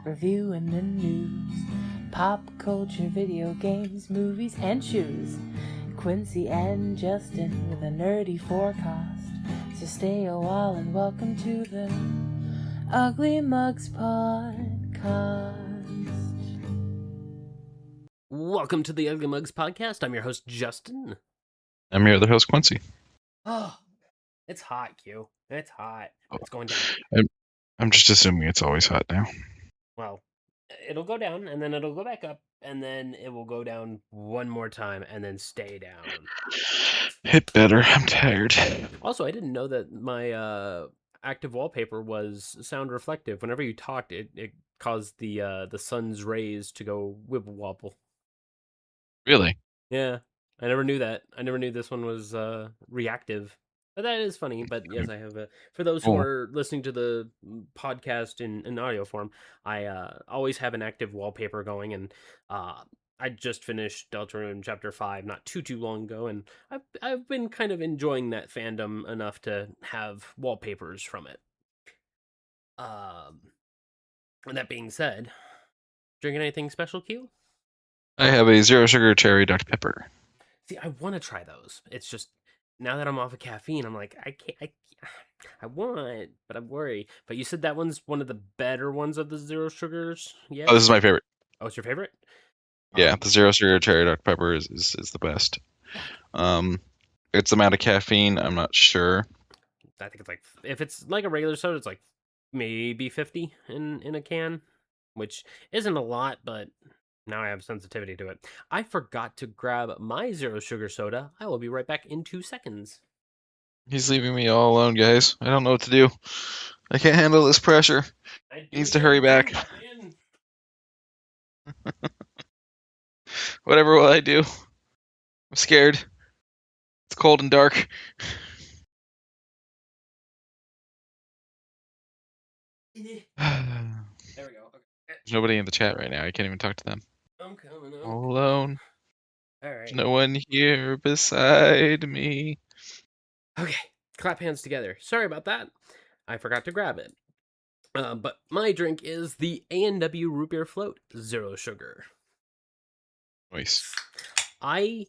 reviewing the news, pop culture, video games, movies, and shoes. Quincy and Justin with a nerdy forecast. So stay a while and welcome to the Ugly Mugs Podcast. Welcome to the Ugly Mugs Podcast. I'm your host, Justin. I'm your other host, Quincy. Oh, it's hot, Q. It's hot. It's going down. I'm just assuming it's always hot now. Well, it'll go down, and then it'll go back up, and then it will go down one more time, and then stay down. Hit better. I'm tired. Also, I didn't know that my active wallpaper was sound reflective. Whenever you talked, it caused the sun's rays to go wibble wobble. Really? Yeah, I never knew that. I never knew this one was reactive. But that is funny. But yes, I have for those who are listening to the podcast in audio form, I always have an active wallpaper going, and I just finished Deltarune Chapter 5 not too long ago, and I've been kind of enjoying that fandom enough to have wallpapers from it. And that being said, drinking anything special, Q? I have a zero sugar cherry Dr. Pepper. See, I want to try those. It's just now that I'm off of caffeine, I'm like, I want, but I'm worried. But you said that one's one of the better ones of the zero sugars. Yeah. Oh, this is my favorite. Oh, it's your favorite? Yeah, the zero sugar cherry Dr. Pepper is the best. Its amount of caffeine, I'm not sure. I think it's like, if it's like a regular soda, it's like maybe 50 in a can, which isn't a lot, but now I have sensitivity to it. I forgot to grab my zero sugar soda. I will be right back in 2 seconds. He's leaving me all alone, guys. I don't know what to do. I can't handle this pressure. He needs to hurry back. Whatever will I do? I'm scared. It's cold and dark. There we go. Okay. There's nobody in the chat right now. I can't even talk to them. I'm coming up. All alone. All right. There's no one here beside me. Okay, clap hands together. Sorry about that. I forgot to grab it. But my drink is the A&W Root Beer Float, zero sugar. Nice. I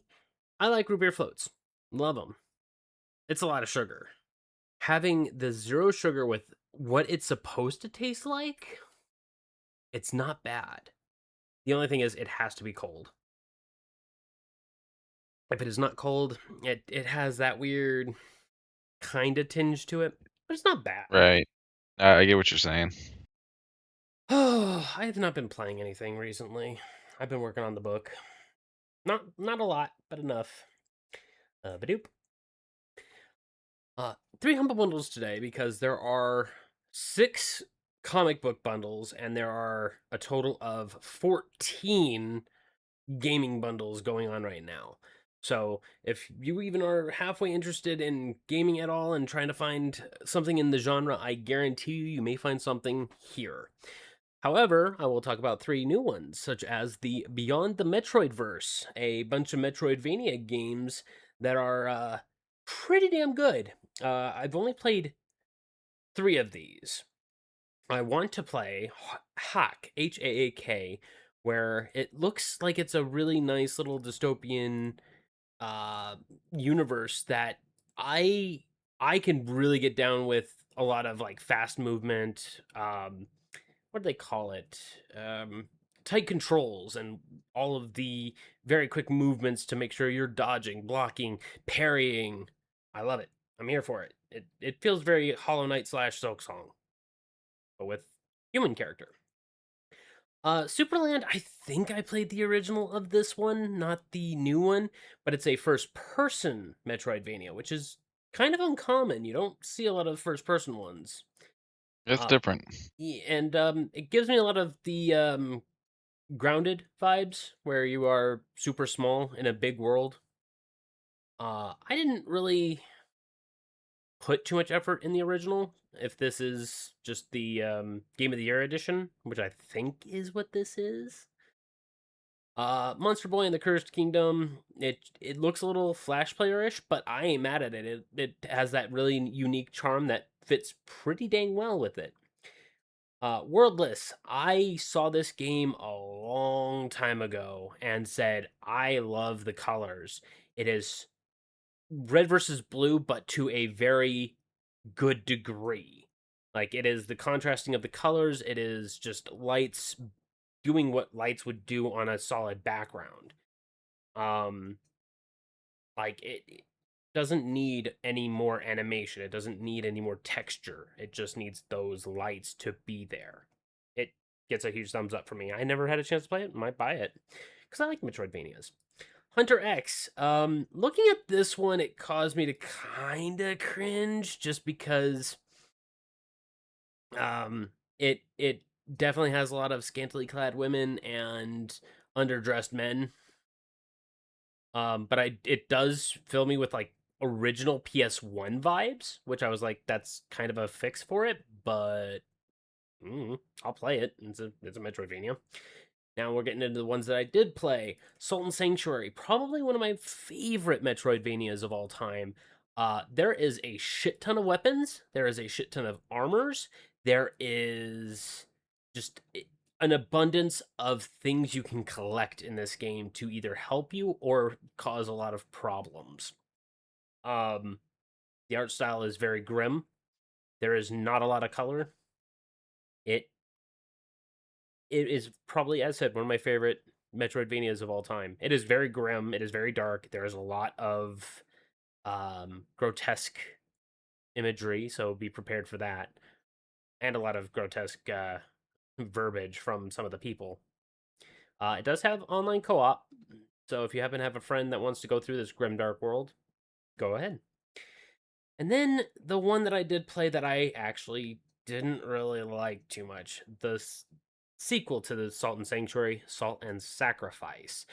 like root beer floats. Love them. It's a lot of sugar. Having the zero sugar with what it's supposed to taste like, it's not bad. The only thing is it has to be cold. If it is not cold, it has that weird kind of tinge to it, but it's not bad. Right. I get what you're saying. Oh, I have not been playing anything recently. I've been working on the book. Not a lot, but enough. Badoop. 3 humble bundles today because there are 6 comic book bundles and there are a total of 14 gaming bundles going on right now. So if you even are halfway interested in gaming at all and trying to find something in the genre, I guarantee you may find something here. However, I will talk about 3 new ones, such as the Beyond the Metroidverse, a bunch of Metroidvania games that are pretty damn good. I've only played 3 of these. I want to play Hack, Haak, where it looks like it's a really nice little dystopian universe that I can really get down with. A lot of like fast movement, what do they call it? Tight controls and all of the very quick movements to make sure you're dodging, blocking, parrying. I love it. I'm here for it. It feels very Hollow Knight / Silksong, but with human character. Superland, I think I played the original of this one, not the new one, but it's a first-person Metroidvania, which is kind of uncommon. You don't see a lot of first-person ones. It's different. And it gives me a lot of the Grounded vibes, where you are super small in a big world. I didn't really put too much effort in the original. If this is just the Game of the Year edition, which I think is what this is. Monster Boy and the Cursed Kingdom, it looks a little Flash Player-ish, but I ain't mad at it. It has that really unique charm that fits pretty dang well with it. Worldless. I saw this game a long time ago and said, I love the colors. It is red versus blue, but to a very good degree. Like, it is the contrasting of the colors, it is just lights doing what lights would do on a solid background. Um, like, it doesn't need any more animation. It doesn't need any more texture. It just needs those lights to be there. It gets a huge thumbs up for me. I never had a chance to play it. Might buy it because I like Metroidvanias. Hunter X. Looking at this one, it caused me to kind of cringe just because it definitely has a lot of scantily clad women and underdressed men. But it does fill me with like original PS1 vibes, which I was like, that's kind of a fix for it, but I'll play it. It's a Metroidvania. Now we're getting into the ones that I did play. Sultan Sanctuary, probably one of my favorite Metroidvanias of all time. There is a shit ton of weapons. There is a shit ton of armors. There is just an abundance of things you can collect in this game to either help you or cause a lot of problems. Um, the art style is very grim. There is not a lot of color. It it is probably, as I said, one of my favorite Metroidvanias of all time. It is very grim. It is very dark. There is a lot of grotesque imagery, so be prepared for that, and a lot of grotesque verbiage from some of the people. It does have online co-op, so if you happen to have a friend that wants to go through this grim dark world, go ahead. And then the one that I did play that I actually didn't really like too much, the sequel to the Salt and Sanctuary, Salt and Sacrifice.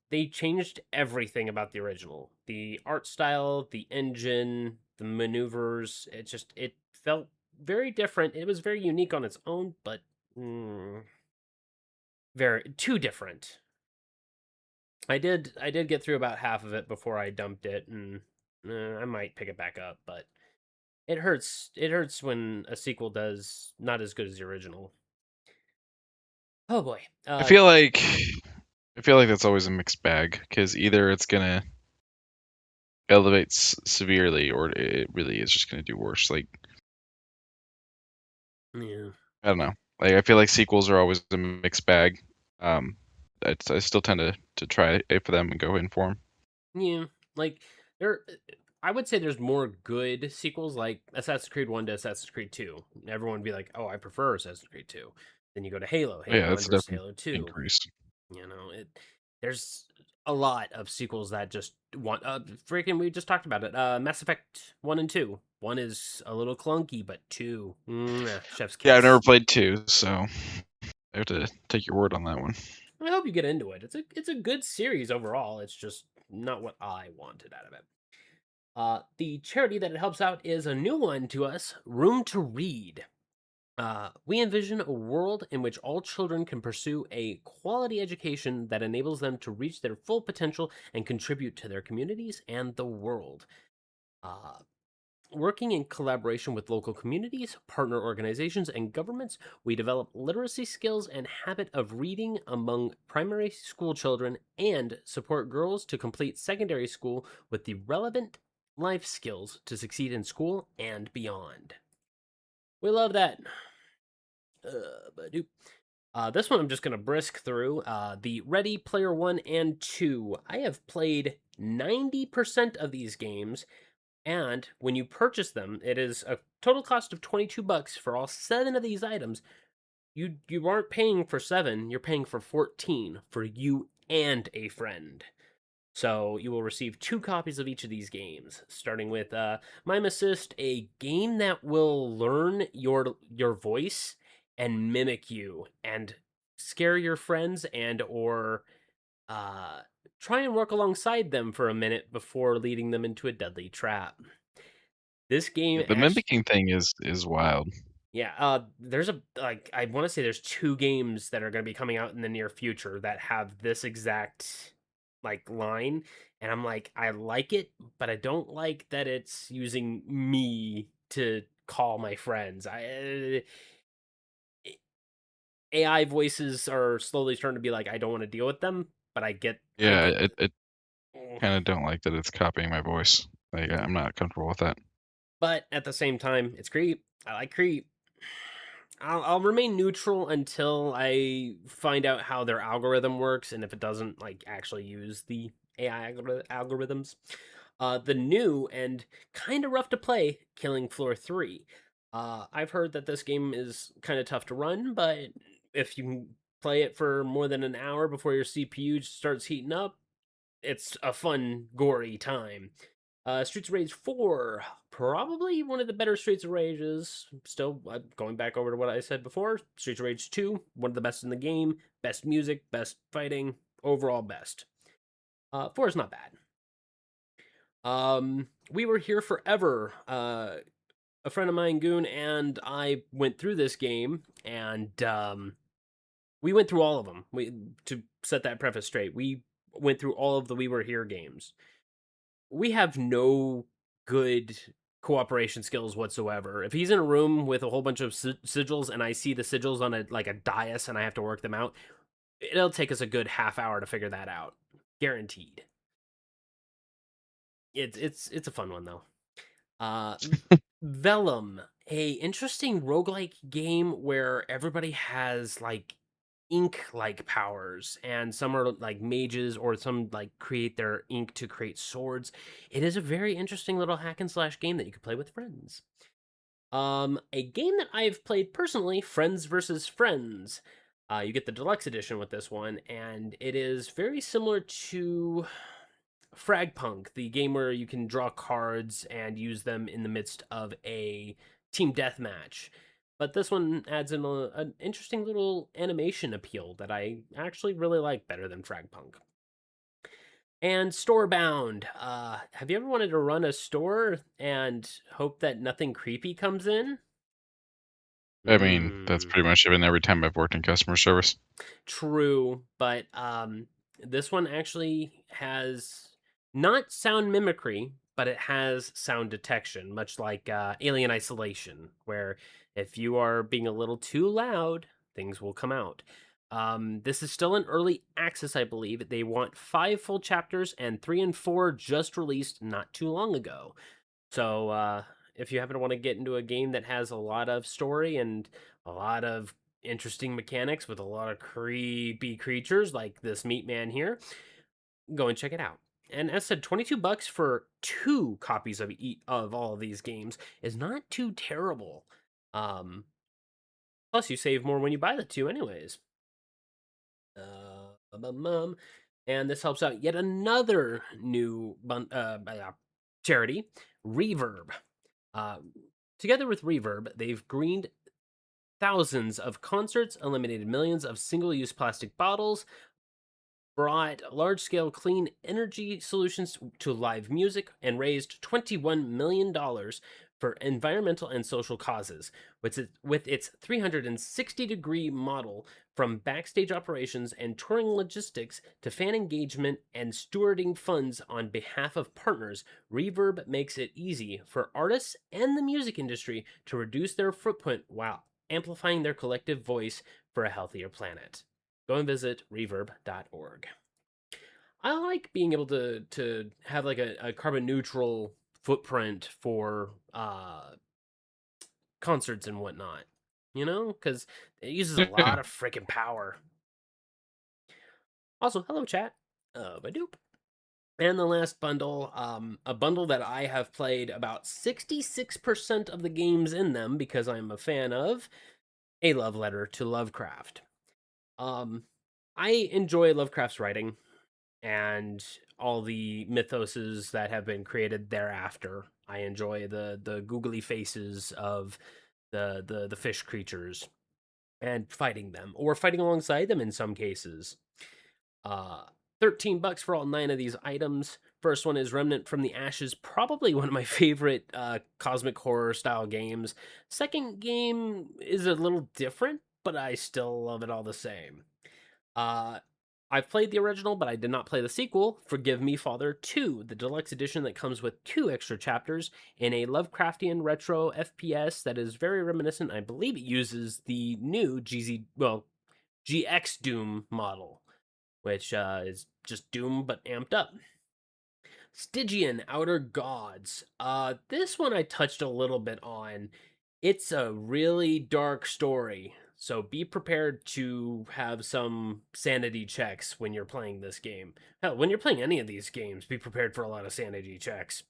They changed everything about the original. The art style, the engine, the maneuvers, it felt very different. It was very unique on its own, but very too different. I did get through about half of it before I dumped it, and I might pick it back up, but it hurts. It hurts when a sequel does not as good as the original. Oh boy. I feel like that's always a mixed bag because either it's gonna elevate severely or it really is just gonna do worse. Like, Yeah. I don't know. Like, I feel like sequels are always a mixed bag. I still tend to try it for them and go in for them. Yeah, like there, I would say there's more good sequels like Assassin's Creed 1 to Assassin's Creed 2. Everyone would be like, "Oh, I prefer Assassin's Creed 2." Then you go to Halo, Yeah, Halo 1 that's a versus definite Halo 2. increase. You know, there's a lot of sequels that just want freaking we just talked about it. Mass Effect 1 and 2. 1 is a little clunky, but 2, chef's Yeah, I've never kiss. played 2, so I have to take your word on that one. I hope you get into it. It's a good series overall. It's just not what I wanted out of it. The charity that it helps out is a new one to us, Room to Read. We envision a world in which all children can pursue a quality education that enables them to reach their full potential and contribute to their communities and the world. Uh, Working in collaboration with local communities, partner organizations, and governments, we develop literacy skills and habit of reading among primary school children and support girls to complete secondary school with the relevant life skills to succeed in school and beyond. We love that. This one I'm just going to brisk through. The Ready Player 1 and 2. I have played 90% of these games. And when you purchase them, it is a total cost of $22 for all 7 of these items. You aren't paying for 7, you're paying for 14 for you and a friend. So you will receive 2 copies of each of these games, starting with Mime Assist, a game that will learn your voice and mimic you and scare your friends and or uh, try and work alongside them for a minute before leading them into a deadly trap. This game The actually, mimicking thing is wild. yeah, there's a like I want to say there's 2 games that are going to be coming out in the near future that have this exact like line, and I'm like, I like it, but I don't like that it's using me to call my friends. AI voices are slowly starting to be like, I don't want to deal with them, but I get Yeah, the it kind of don't like that it's copying my voice. Like I'm not comfortable with that. but at the same time, it's creep. I like creep. I'll remain neutral until I find out how their algorithm works and if it doesn't like actually use the AI algorithms. The new and kind of rough to play Killing Floor 3. I've heard that this game is kind of tough to run, but if you can play it for more than an hour before your CPU starts heating up, it's a fun, gory time. Streets of Rage 4, probably one of the better Streets of Rages. Still, going back over to what I said before, Streets of Rage 2, one of the best in the game. Best music, best fighting, overall best. 4 is not bad. We Were Here Forever. A friend of mine, Goon, and I went through this game, and we went through all of them. To set that preface straight, we went through all of the We Were Here games. We have no good cooperation skills whatsoever. If he's in a room with a whole bunch of sigils and I see the sigils on a dais and I have to work them out, it'll take us a good half hour to figure that out. Guaranteed. It's a fun one though. Vellum, a interesting roguelike game where everybody has like ink like powers and some are like mages or some like create their ink to create swords. It is a very interesting little hack and slash game that you can play with friends. A game that I've played personally, Friends versus Friends. You get the deluxe edition with this one, and it is very similar to Fragpunk, the game where you can draw cards and use them in the midst of a team deathmatch. But this one adds in an interesting little animation appeal that I actually really like better than Fragpunk. And Storebound. Have you ever wanted to run a store and hope that nothing creepy comes in? I mean, that's Mm. pretty much been every time I've worked in customer service. True, but this one actually has not sound mimicry, but it has sound detection, much like Alien Isolation, where if you are being a little too loud, things will come out. This is still in early access, I believe. They want 5 full chapters, and 3 and 4 just released not too long ago. So if you happen to want to get into a game that has a lot of story and a lot of interesting mechanics with a lot of creepy creatures like this meat man here, go and check it out. And as said, $22 for 2 copies of all of these games is not too terrible. Um, Plus, you save more when you buy the 2, anyways. And this helps out yet another new charity, Reverb. Uh, Together with Reverb, they've greened thousands of concerts, eliminated millions of single use plastic bottles, brought large scale clean energy solutions to live music, and raised $21 million for environmental and social causes. With its 360-degree model from backstage operations and touring logistics to fan engagement and stewarding funds on behalf of partners, Reverb makes it easy for artists and the music industry to reduce their footprint while amplifying their collective voice for a healthier planet. Go and visit reverb.org. I like being able to have like a carbon neutral footprint for concerts and whatnot. You know, because it uses a Yeah. lot of freaking power. Also, hello chat. Badoop. And the last bundle, a bundle that I have played about 66% of the games in them because I'm a fan of A Love Letter to Lovecraft. I enjoy Lovecraft's writing and all the mythoses that have been created thereafter. I enjoy the googly faces of the fish creatures and fighting them or fighting alongside them in some cases. Uh, $13 for all 9 of these items. First one is Remnant from the Ashes, probably one of my favorite cosmic horror style games. Second game is a little different, but I still love it all the same. Uh, I've played the original, but I did not play the sequel, Forgive Me Father 2, the deluxe edition that comes with 2 extra chapters in a Lovecraftian retro FPS that is very reminiscent. I believe it uses the new GZ, well, GX Doom model, which is just Doom but amped up. Stygian Outer Gods. This one I touched a little bit on. It's a really dark story, so be prepared to have some sanity checks when you're playing this game. Hell, when you're playing any of these games, be prepared for a lot of sanity checks.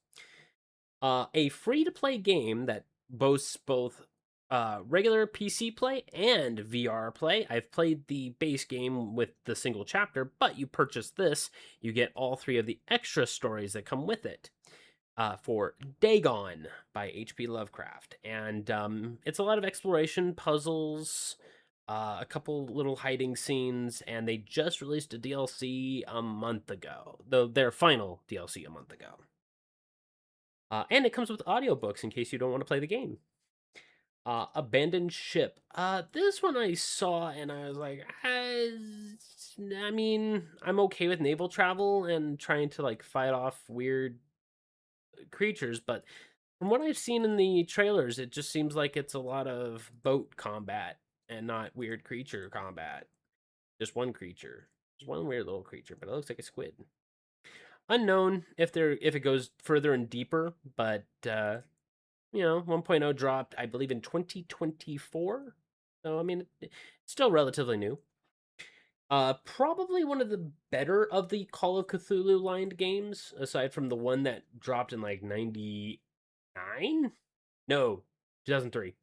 A free-to-play game that boasts both regular PC play and VR play. I've played the base game with the single chapter, but you purchase this, you get all 3 of the extra stories that come with it. For Dagon by H.P. Lovecraft, and it's a lot of exploration, puzzles, a couple little hiding scenes, and they just released a DLC a month ago, though their final DLC a month ago. And it comes with audiobooks in case you don't want to play the game. Abandoned Ship. This one I saw and I was like, I mean, I'm okay with naval travel and trying to like fight off weird creatures, but from what I've seen in the trailers, it just seems like it's a lot of boat combat and not weird creature combat. Just one creature. Just one weird little creature, but it looks like a squid. Unknown if it goes further and deeper, but 1.0 dropped, I believe, in 2024. So I mean, it's still relatively new. Probably one of the better of the Call of Cthulhu lined games, aside from the one that dropped in like 99? No, 2003.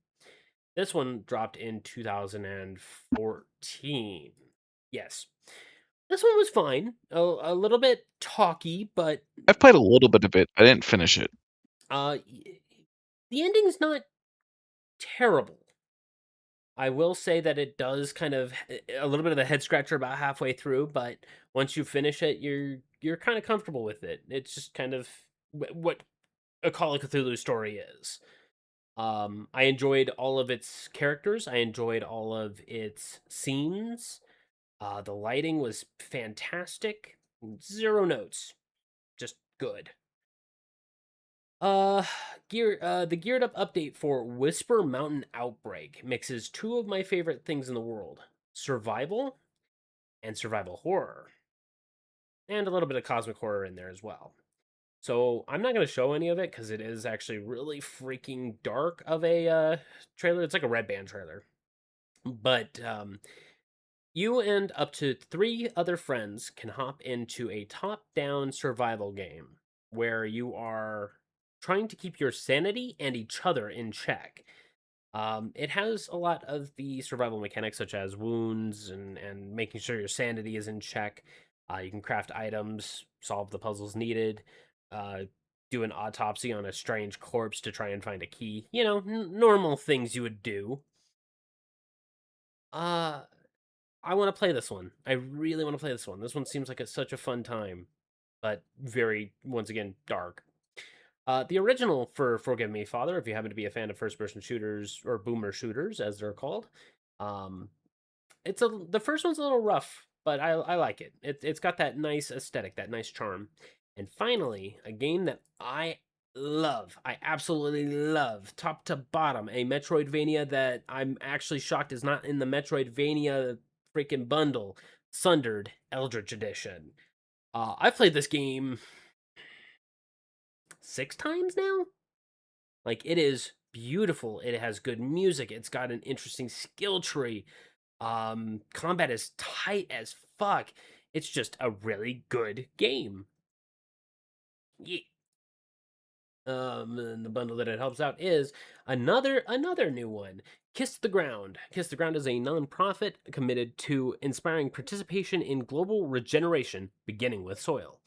This one dropped in 2014. Yes. This one was fine. A little bit talky, but I've played a little bit of it. I didn't finish it. The ending's not terrible. I will say that it does kind of a little bit of a head scratcher about halfway through, but once you finish it, you're kind of comfortable with it. It's just kind of what a Call of Cthulhu story is. I enjoyed all of its characters. I enjoyed all of its scenes. The lighting was fantastic. 0 notes, just good. The geared up update for Whisper Mountain Outbreak mixes 2 of my favorite things in the world: survival and survival horror, and a little bit of cosmic horror in there as well. So I'm not going to show any of it because it is actually really freaking dark of a trailer. It's like a Red Band trailer. But you and up to 3 other friends can hop into a top-down survival game where you are trying to keep your sanity and each other in check. It has a lot of the survival mechanics, such as wounds and making sure your sanity is in check. You can craft items, solve the puzzles needed, do an autopsy on a strange corpse to try and find a key. Normal things you would do. I want to play this one. I really want to play this one. This one seems like such a fun time, but very, once again, dark. The original for Forgive Me, Father, if you happen to be a fan of first-person shooters or boomer shooters, as they're called, the first one's a little rough, but I like it. It's got that nice aesthetic, that nice charm. And finally, a game that I love, I absolutely love, top to bottom, a Metroidvania that I'm actually shocked is not in the Metroidvania freaking bundle, Sundered Eldritch Edition. I've played this game 6 times now. Like, it is beautiful. It has good music. It's got an interesting skill tree. Combat is tight as fuck. It's just a really good game. Yeah. And the bundle that it helps out is another new one. Kiss the Ground. Kiss the Ground is a non-profit committed to inspiring participation in global regeneration, beginning with soil.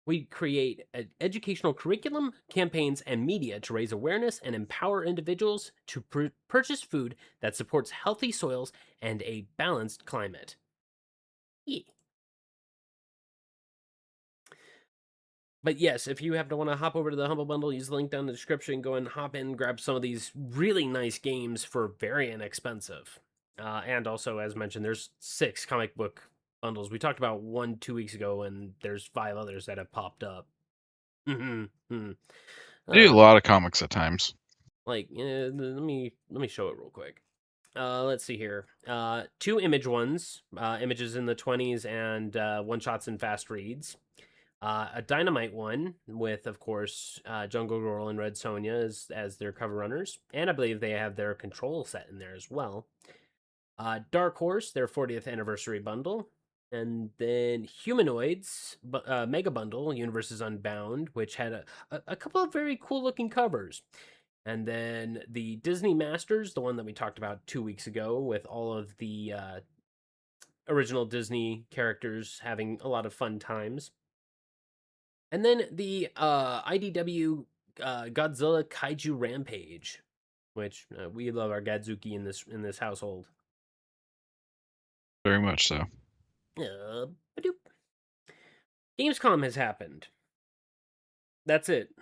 We create an educational curriculum, campaigns, and media to raise awareness and empower individuals to purchase food that supports healthy soils and a balanced climate. Yeah. But yes, if you happen to want to hop over to the Humble Bundle, use the link down in the description, go and hop in, grab some of these really nice games for very inexpensive. And also, as mentioned, there's 6 comic book bundles. We talked about 1 2 weeks ago, and there's 5 others that have popped up. I do a lot of comics at times. Like, let me show it real quick. Let's see here. Two image ones, images in the 20s and one shots and fast reads. A Dynamite one with, of course, Jungle Girl and Red Sonja as their cover runners, and I believe they have their control set in there as well. Dark Horse, their 40th anniversary bundle, and then Humanoids Mega Bundle, Universes Unbound, which had a couple of very cool looking covers. And then the Disney Masters, the one that we talked about 2 weeks ago, with all of the original Disney characters having a lot of fun times. And then the IDW Godzilla Kaiju Rampage, which we love our Gadzuki in this household. Very much so. Ba-doop. Gamescom has happened. That's it.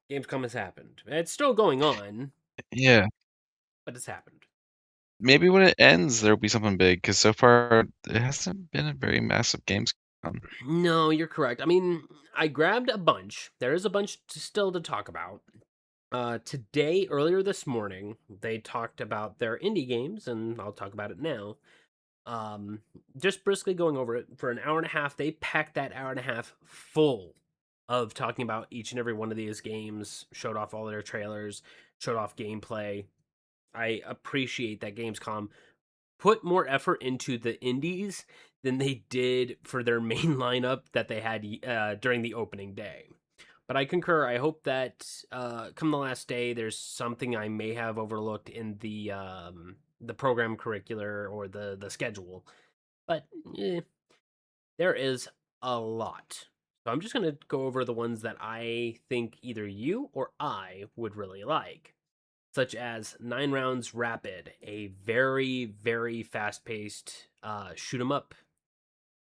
Gamescom has happened. It's still going on, Yeah. but it's happened. Maybe when it ends, there'll be something big, because so far it hasn't been a very massive Gamescom. No, you're correct. I mean, I grabbed a bunch. There is a bunch still to talk about. Today, earlier this morning, they talked about their indie games, and I'll talk about it now. Just briskly going over it for an hour and a half. They packed that hour and a half full of talking about each and every one of these games, showed off all their trailers, showed off gameplay. I appreciate that Gamescom put more effort into the indies than they did for their main lineup that they had during the opening day. But I concur. I hope that come the last day, there's something I may have overlooked in the program curricular or the schedule. But there is a lot. So I'm just going to go over the ones that I think either you or I would really like, such as 9 Rounds Rapid, a very, very fast paced shoot 'em up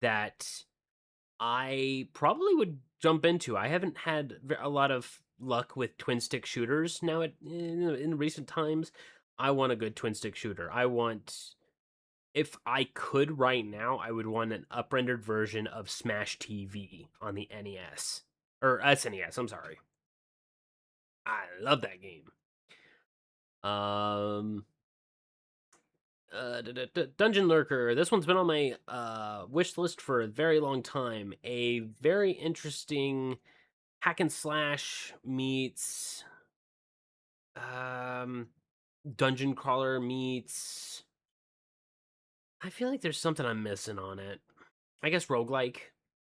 that I probably would jump into. I haven't had a lot of luck with twin stick shooters now in recent times. I want a good twin stick shooter. I want, if I could right now, I would want an up-rendered version of Smash TV on the NES or SNES. I'm sorry. I love that game. Dungeon Lurker. This one's been on my wish list for a very long time. A very interesting hack and slash meets um dungeon crawler meets. I feel like there's something I'm missing on it. I guess roguelike,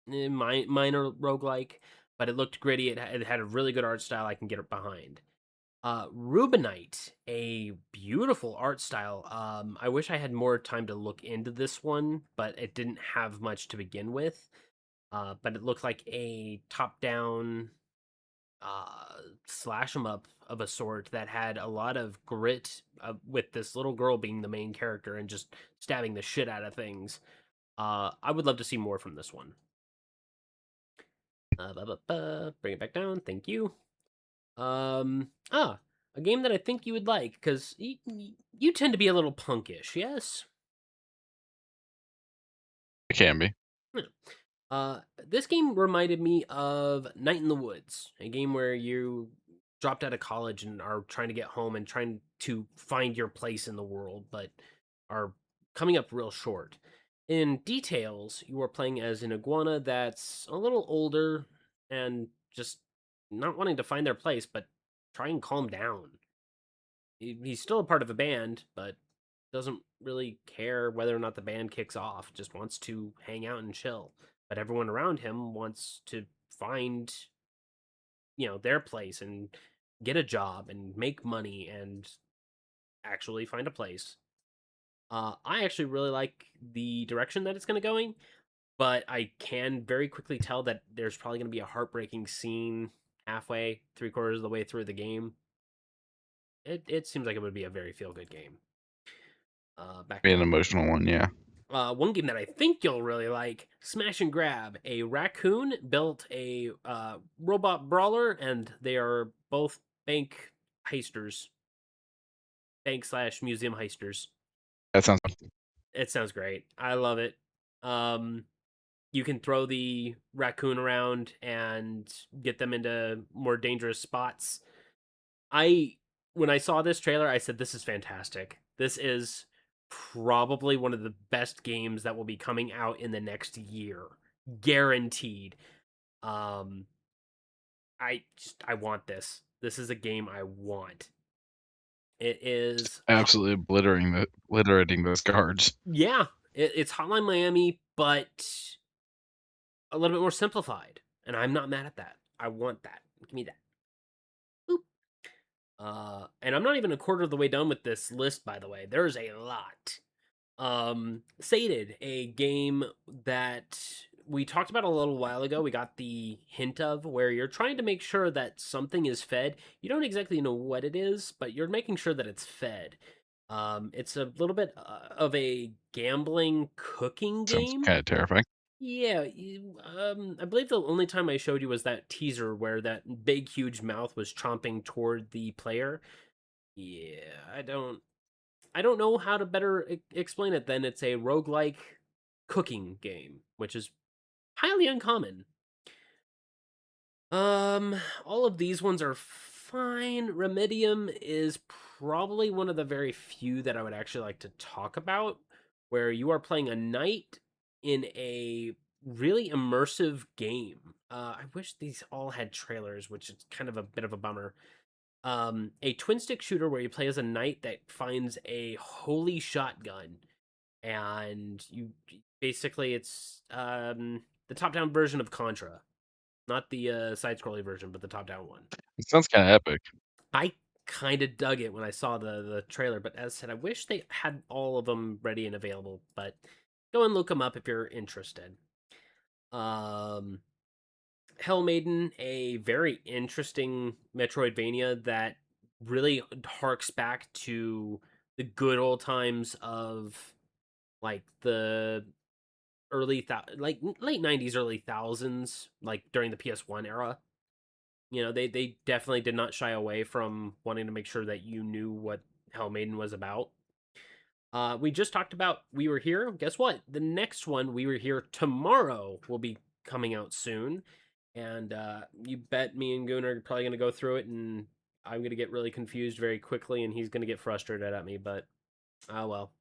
minor roguelike, but it looked gritty. It had a really good art style I can get it behind. Rubinite, a beautiful art style. I wish I had more time to look into this one, but it didn't have much to begin with. But it looked like a top-down slash 'em up of a sort that had a lot of grit, with this little girl being the main character and just stabbing the shit out of things. I would love to see more from this one. Bring it back down. Thank you. A game that I think you would like, because you tend to be a little punkish, yes? It can be. This game reminded me of Night in the Woods, a game where you dropped out of college and are trying to get home and trying to find your place in the world, but are coming up real short. In details, you are playing as an iguana that's a little older and just not wanting to find their place, but try and calm down. He's still a part of a band, but doesn't really care whether or not the band kicks off, just wants to hang out and chill. But everyone around him wants to find, their place and get a job and make money and actually find a place. I actually really like the direction that it's going to going, but I can very quickly tell that there's probably going to be a heartbreaking scene halfway, 3/4 of the way through the game. It seems like it would be a very feel good game. Back Be an to emotional one, yeah. one game that I think you'll really like: Smash and Grab. A raccoon built a robot brawler, and they are both bank heisters, bank/museum heisters. That sounds It sounds great. I love it. You can throw the raccoon around and get them into more dangerous spots. I When I saw this trailer, I said, "This is fantastic. This is probably one of the best games that will be coming out in the next year, guaranteed. Um, I want this. This is a game I want. It is, Absolutely obliterating those cards. yeah, it's Hotline Miami, but a little bit more simplified, and I'm not mad at that. I want that. Give me that. Boop. And I'm not even a quarter of the way done with this list, by the way. There's a lot. Sated, a game that we talked about a little while ago. We got the hint of where you're trying to make sure that something is fed. You don't exactly know what it is, but you're making sure that it's fed. It's a little bit of a gambling cooking Sounds game. kind of terrifying. Yeah, I believe the only time I showed you was that teaser where that big, huge mouth was chomping toward the player. Yeah, I don't know how to better explain it than it's a roguelike cooking game, which is highly uncommon. All of these ones are fine. Remedium is probably one of the very few that I would actually like to talk about, where you are playing a knight in a really immersive game. I wish these all had trailers, which is kind of a bit of a bummer. A twin stick shooter where you play as a knight that finds a holy shotgun, and you basically it's the top down version of Contra, not the side scrolling version, but the top down one. It sounds kind of epic. I kind of dug it when I saw the trailer, but as I said, I wish they had all of them ready and available. But go and look them up if you're interested. Um, Hell Maiden, a very interesting Metroidvania that really harks back to the good old times of like the like late 90s, early thousands, like during the PS1 era. You know, they definitely did not shy away from wanting to make sure that you knew what Hell Maiden was about. We just talked about We Were Here. Guess what? The next one, We Were Here Tomorrow, will be coming out soon. And you bet me and Gunnar are probably going to go through it, and I'm going to get really confused very quickly, and he's going to get frustrated at me, but oh well.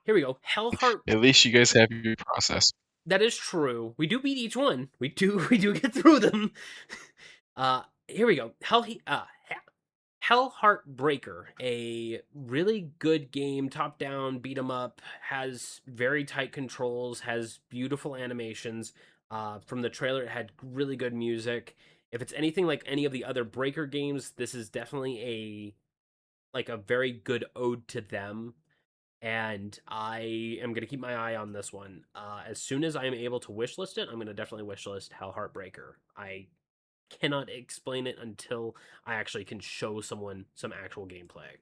Here we go. Hellheart. At least you guys have your process. That is true. We do beat each one. We do get through them. Here we go. Hellheart Breaker, a really good game, top down, beat 'em up, has very tight controls, has beautiful animations. From the trailer, it had really good music. If it's anything like any of the other Breaker games, this is definitely a very good ode to them. And I am going to keep my eye on this one. As soon as I am able to wishlist it, I'm going to definitely wishlist Hell Heartbreaker. I cannot explain it until I actually can show someone some actual gameplay.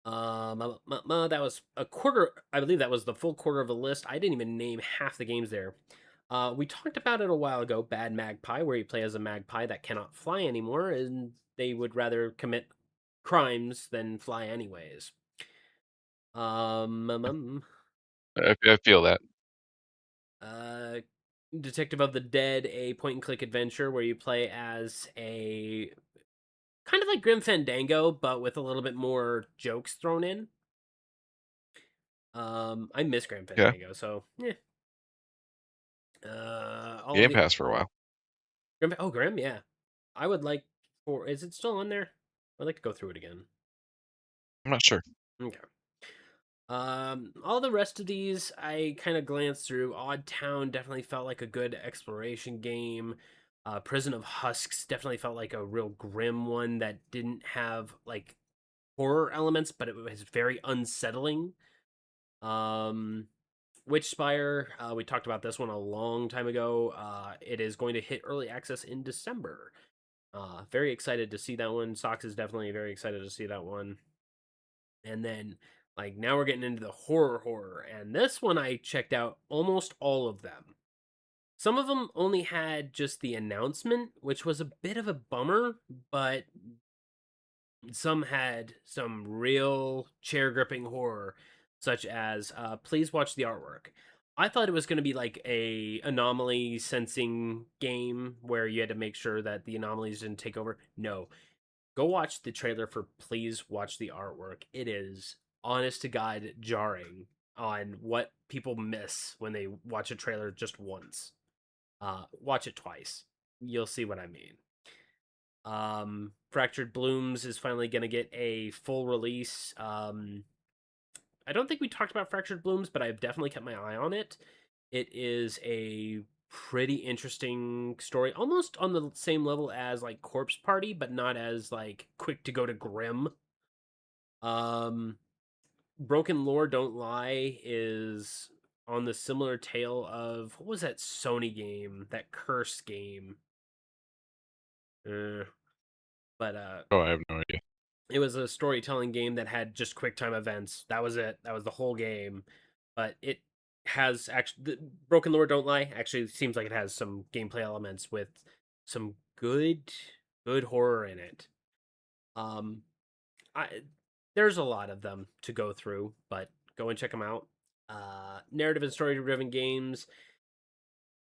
That was a quarter. I believe that was the full quarter of the list. I didn't even name half the games there. We talked about it a while ago, Bad Magpie, where you play as a magpie that cannot fly anymore, and they would rather commit crimes than fly anyways. I feel that. Detective of the Dead, a point and click adventure where you play as a kind of like Grim Fandango, but with a little bit more jokes thrown in. I miss Grim Yeah. Fandango, so yeah. Game Pass for a while. Grim, yeah. I would like for. Is it still on there? I'd like to go through it again. I'm not sure. Okay. All the rest of these I kind of glanced through. Odd Town definitely felt like a good exploration game. Prison of Husks definitely felt like a real grim one that didn't have like horror elements, but it was very unsettling. Witchspire, we talked about this one a long time ago. It is going to hit early access in December. Very excited to see that one. Sox is definitely very excited to see that one. And then, like, now we're getting into the horror. And this one I checked out almost all of them. Some of them only had just the announcement, which was a bit of a bummer, but some had some real chair gripping horror, such as please watch the artwork. I thought it was going to be like a anomaly sensing game where you had to make sure that the anomalies didn't take over. No, go watch the trailer for Please Watch the Artwork. It is honest to God jarring on what people miss when they watch a trailer just once. Watch it twice. You'll see what I mean. Fractured Blooms is finally going to get a full release. I don't think we talked about Fractured Blooms, but I've definitely kept my eye on it. It is a pretty interesting story, almost on the same level as like Corpse Party, but not as like quick to go to grim. Um, Broken Lore Don't Lie is on the similar tale of what was that Sony game, that Curse game? Uh, but Oh, I have no idea. it was a storytelling game that had just quick time events. That was it. That was the whole game. But it has actually Broken Lore Don't Lie actually seems like it has some gameplay elements with some good horror in it. Um I there's a lot of them to go through, but go and check them out. Narrative and story driven games.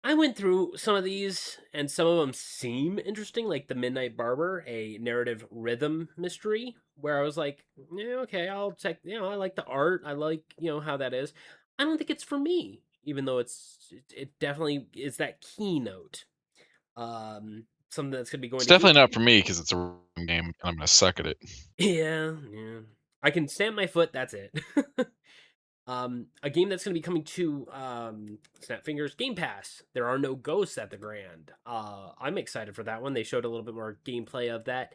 I went through some of these, and some of them seem interesting, like The Midnight Barber, a narrative rhythm mystery, where I was like, yeah, okay, I'll check. I like the art. I like, how that is. I don't think it's for me, even though it definitely is that keynote. Something that's gonna be going It's to definitely not for me because it's a rhythm game and I'm gonna suck at it. Yeah. I can stamp my foot. That's it. A game that's going to be coming to Snap Fingers Game Pass. There are no ghosts at the Grand. I'm excited for that one. They showed a little bit more gameplay of that.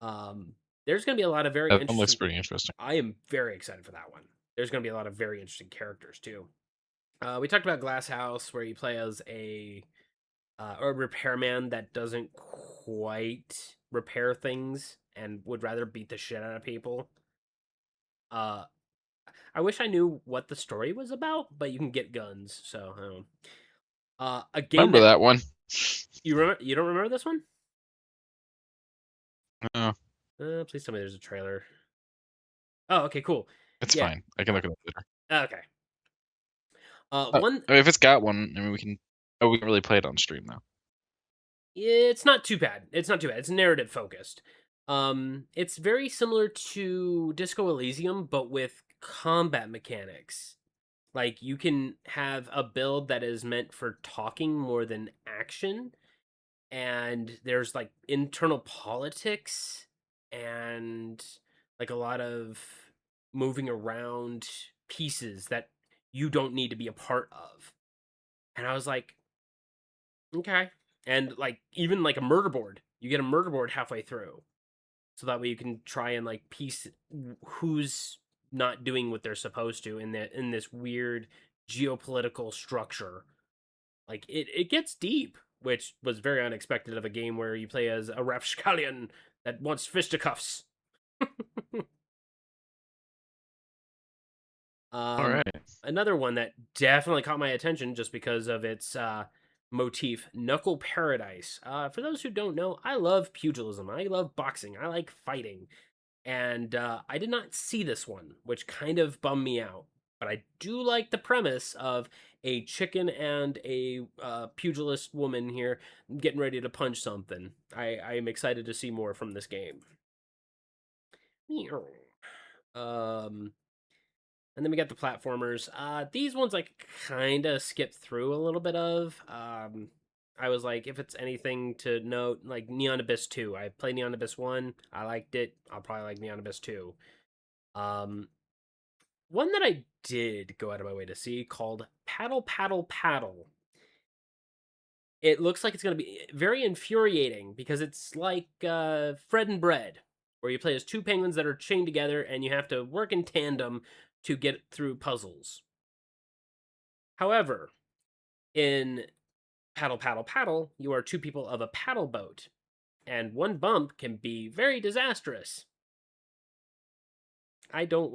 There's going to be a lot of very That one looks interesting. pretty interesting. I am very excited for that one. There's going to be a lot of very interesting characters too. We talked about Glass House, where you play as a repairman that doesn't quite repair things and would rather beat the shit out of people. I wish I knew what the story was about, but you can get guns, so I don't know. A game Remember that one? you remember? You don't remember this one? No, Please tell me there's a trailer. Oh, okay, cool. it's Yeah. fine. I can look it up later. Okay. One. If it's got one, I mean, we can. Oh, we can really play it on stream though. It's not too bad. It's not too bad. It's narrative focused. It's very similar to Disco Elysium, but with combat mechanics. Like you can have a build that is meant for talking more than action, and there's like internal politics and like a lot of moving around pieces that you don't need to be a part of. And I was like, okay. And like even like a murder board, you get a murder board halfway through. So that way you can try and like piece who's not doing what they're supposed to in this weird geopolitical structure. Like it gets deep, which was very unexpected of a game where you play as a rapscallion that wants fisticuffs. All right. Another one that definitely caught my attention just because of its motif, Knuckle Paradise. For those who don't know, I love pugilism. I love boxing. I like fighting. And I did not see this one, which kind of bummed me out. But I do like the premise of a chicken and a pugilist woman here getting ready to punch something. I am excited to see more from this game. And then we got the platformers. These ones I kind of skipped through a little bit of. I was like, if it's anything to note, like Neon Abyss 2. I played Neon Abyss 1. I liked it. I'll probably like Neon Abyss 2. One that I did go out of my way to see called Paddle Paddle Paddle. It looks like it's going to be very infuriating because it's like Fred and Bread, where you play as two penguins that are chained together and you have to work in tandem to get through puzzles. However, in Paddle Paddle Paddle, you are two people of a paddle boat, and one bump can be very disastrous. I don't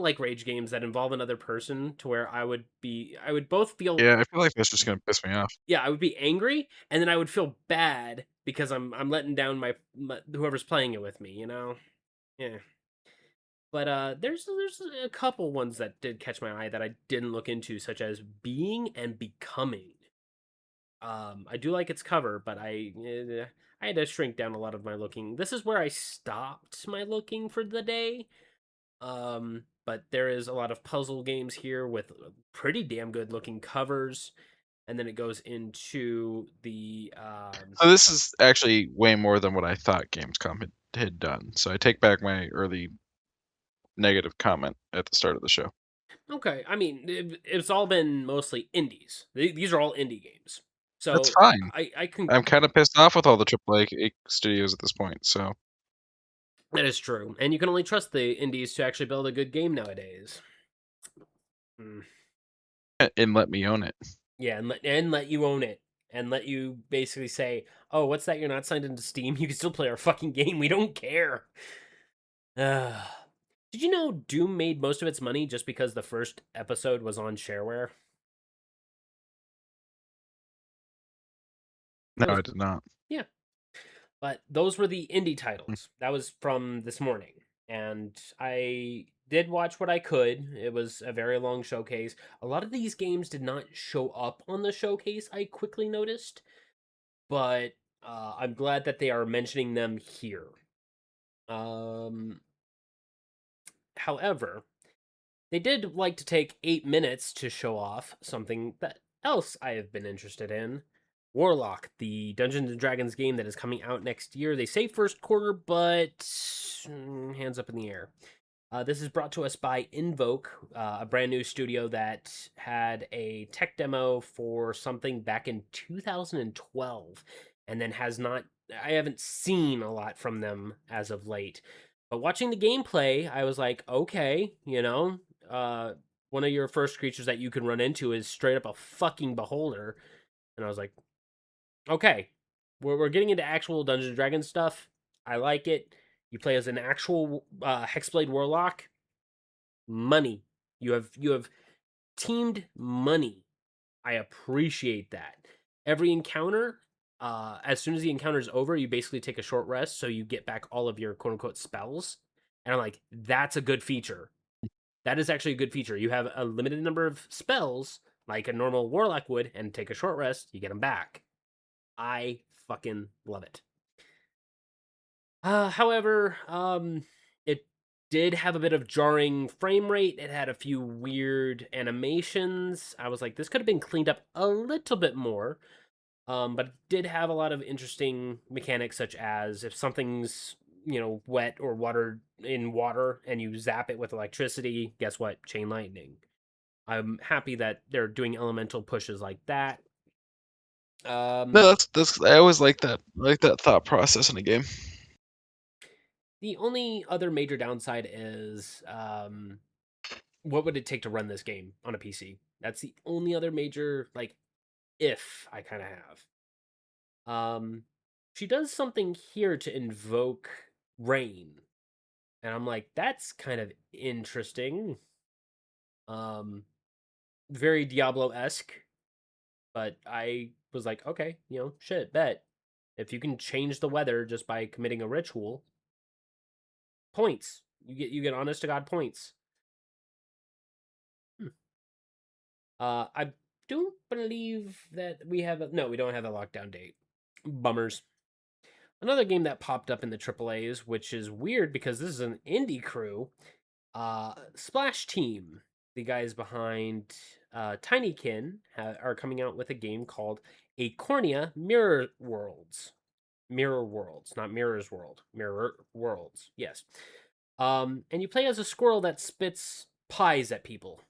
like rage games that involve another person to where I would both feel Yeah, I feel like that's just gonna piss me off. I would be angry and then I would feel bad because I'm letting down my whoever's playing it with me, Yeah. But there's a couple ones that did catch my eye that I didn't look into, such as Being and Becoming. I do like its cover, but I I had to shrink down a lot of my looking. This is where I stopped my looking for the day. But there is a lot of puzzle games here with pretty damn good looking covers, and then it goes into the So this is actually way more than what I thought Gamescom had done. So I take back my early negative comment at the start of the show. Okay, I mean, it's all been mostly indies. These are all indie games, That's so fine. I can. I'm kind of pissed off with all the AAA studios at this point. So That is true, and you can only trust the indies to actually build a good game nowadays. and let me own it. Yeah, and let you own it, and let you basically say, "Oh, what's that? You're not signed into Steam. You can still play our fucking game. We don't care." Did you know Doom made most of its money just because the first episode was on shareware? No, That was I did not. Yeah. But those were the indie titles. That was from this morning. And I did watch what I could. It was a very long showcase. A lot of these games did not show up on the showcase, I quickly noticed. But I'm glad that they are mentioning them here. However, they did like to take 8 minutes to show off something that else I have been interested in. Warlock, the Dungeons and Dragons game that is coming out next year. They say first quarter, but hands up in the air. This is brought to us by Invoke, a brand new studio that had a tech demo for something back in 2012 and then has not. I haven't seen a lot from them as of late. But watching the gameplay, I was like, okay, uh, one of your first creatures that you can run into is straight up a fucking beholder. And I was like, okay, we're getting into actual Dungeons and Dragons stuff. I like it. You play as an actual Hexblade Warlock. Money. You have teamed money. I appreciate that. Every encounter, as soon as the encounter is over, you basically take a short rest, so you get back all of your quote unquote spells. And I'm like, that's a good feature. That is actually a good feature. You have a limited number of spells, like a normal warlock would, and take a short rest, you get them back. I fucking love it. However, it did have a bit of jarring frame rate. It had a few weird animations. I was like, this could have been cleaned up a little bit more. But it did have a lot of interesting mechanics, such as if something's wet or water in water and you zap it with electricity, guess what? Chain lightning. I'm happy that they're doing elemental pushes like that. No, that's I always like that. I like that thought process in a game. The only other major downside is what would it take to run this game on a PC? That's the only other major if I kind of have. She does something here to invoke rain, and I'm like, that's kind of interesting. Very Diablo-esque, but I was like, okay, shit, bet. If you can change the weather just by committing a ritual, points. You get honest to God points. I don't believe that we have no, we don't have a lockdown date. Bummers. Another game that popped up in the AAAs, which is weird because this is an indie crew. Splash Team, the guys behind Tinykin, are coming out with a game called Acornia Mirror Worlds. Mirror Worlds, not Mirror's World. Mirror Worlds, yes. And you play as a squirrel that spits pies at people.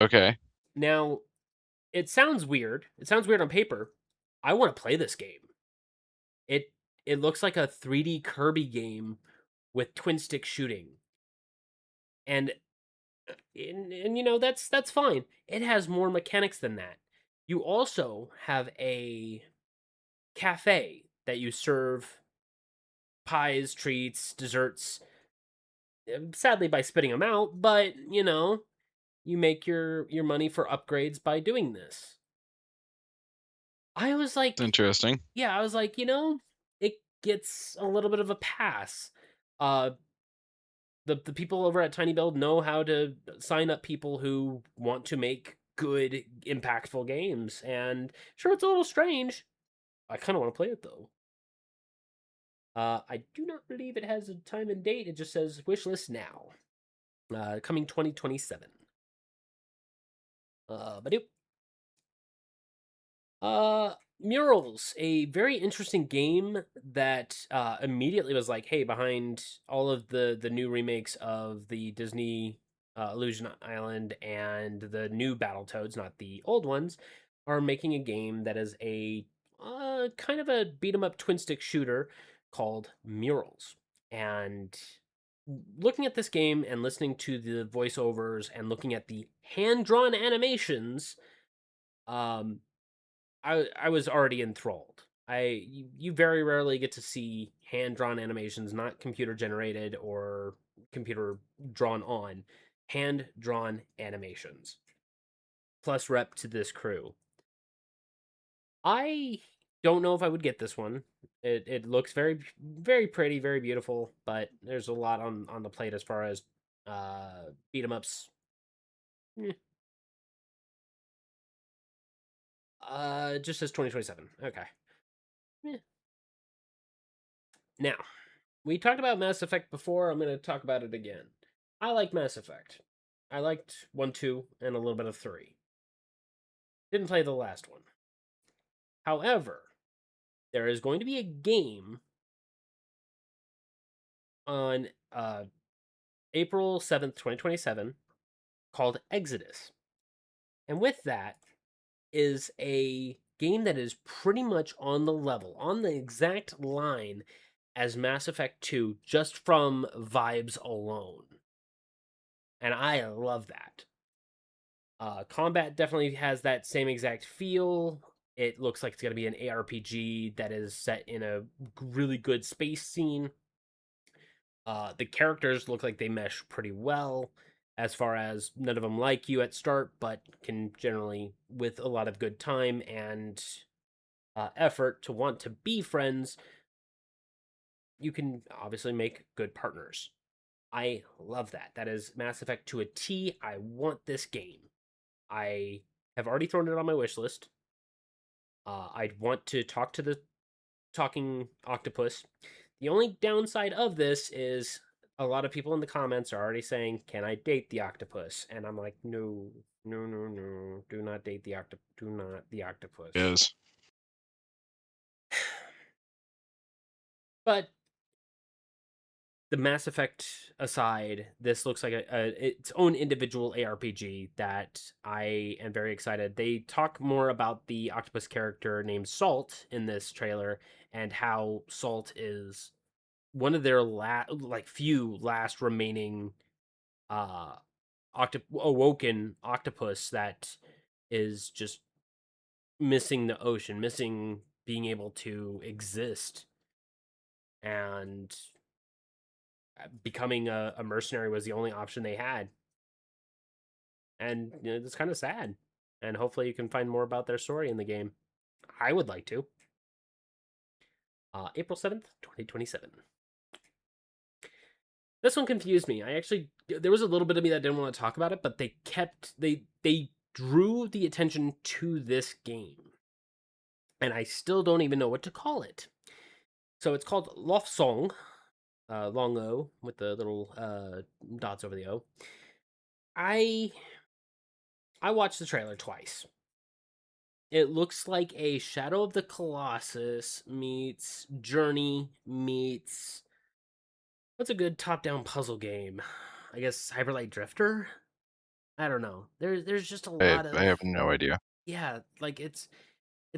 Okay. Now, it sounds weird. It sounds weird on paper. I want to play this game. It it looks like a 3D Kirby game with twin stick shooting. And that's fine. It has more mechanics than that. You also have a cafe that you serve pies, treats, desserts, sadly by spitting them out, but you make your money for upgrades by doing this. I was It's like, interesting. yeah, I was like, it gets a little bit of a pass. Uh, the people over at Tiny Build know how to sign up people who want to make good, impactful games. And sure, it's a little strange. I kind of want to play it though. I do not believe it has a time and date. It just says wishlist now. Coming 2027. But Murals, a very interesting game that immediately was like, hey, behind all of the new remakes of the Disney Illusion Island and the new Battletoads, not the old ones, are making a game that is a kind of a beat 'em up twin stick shooter called Murals. And looking at this game and listening to the voiceovers and looking at the hand drawn animations, um, I was already enthralled. You very rarely get to see hand drawn animations, not computer generated or computer drawn on, hand drawn animations. Plus rep to this crew. I don't know if I would get this one. It looks very pretty, very beautiful, but there's a lot on the plate as far as beat 'em ups. Eh. It just says 2027. Okay. Eh. Now, we talked about Mass Effect before. I'm going to talk about it again. I like Mass Effect. I liked 1, 2, and a little bit of 3. Didn't play the last one. However, there is going to be a game on April 7th, 2027 called Exodus. And with that is a game that is pretty much on the level, on the exact line as Mass Effect 2, just from vibes alone. And I love that. Combat definitely has that same exact feel. It looks like it's going to be an ARPG that is set in a really good space scene. The characters look like they mesh pretty well, as far as none of them like you at start, but can generally, with a lot of good time and effort to want to be friends, you can obviously make good partners. I love that. That is Mass Effect to a T. I want this game. I have already thrown it on my wish list. I'd want to talk to the talking octopus. The only downside of this is a lot of people in the comments are already saying, "Can I date the octopus?" And I'm like, "No, no, no, no. Do not date the octopus. Do not the octopus." Yes. But the Mass Effect aside, this looks like its own individual ARPG that I am very excited. They talk more about the octopus character named Salt in this trailer and how Salt is one of their few last remaining uh awoken octopus that is just missing the ocean, missing being able to exist, and becoming a mercenary was the only option they had. And it's kind of sad. And hopefully you can find more about their story in the game. I would like to. April 7th, 2027. This one confused me. There was a little bit of me that didn't want to talk about it, but they drew the attention to this game. And I still don't even know what to call it. So it's called Loft Song, long O with the little dots over the O. I watched the trailer twice. It looks like a Shadow of the Colossus meets Journey meets what's a good top-down puzzle game? I guess Hyper Light Drifter. I don't know. There's just a lot I of have no idea. yeah, like it's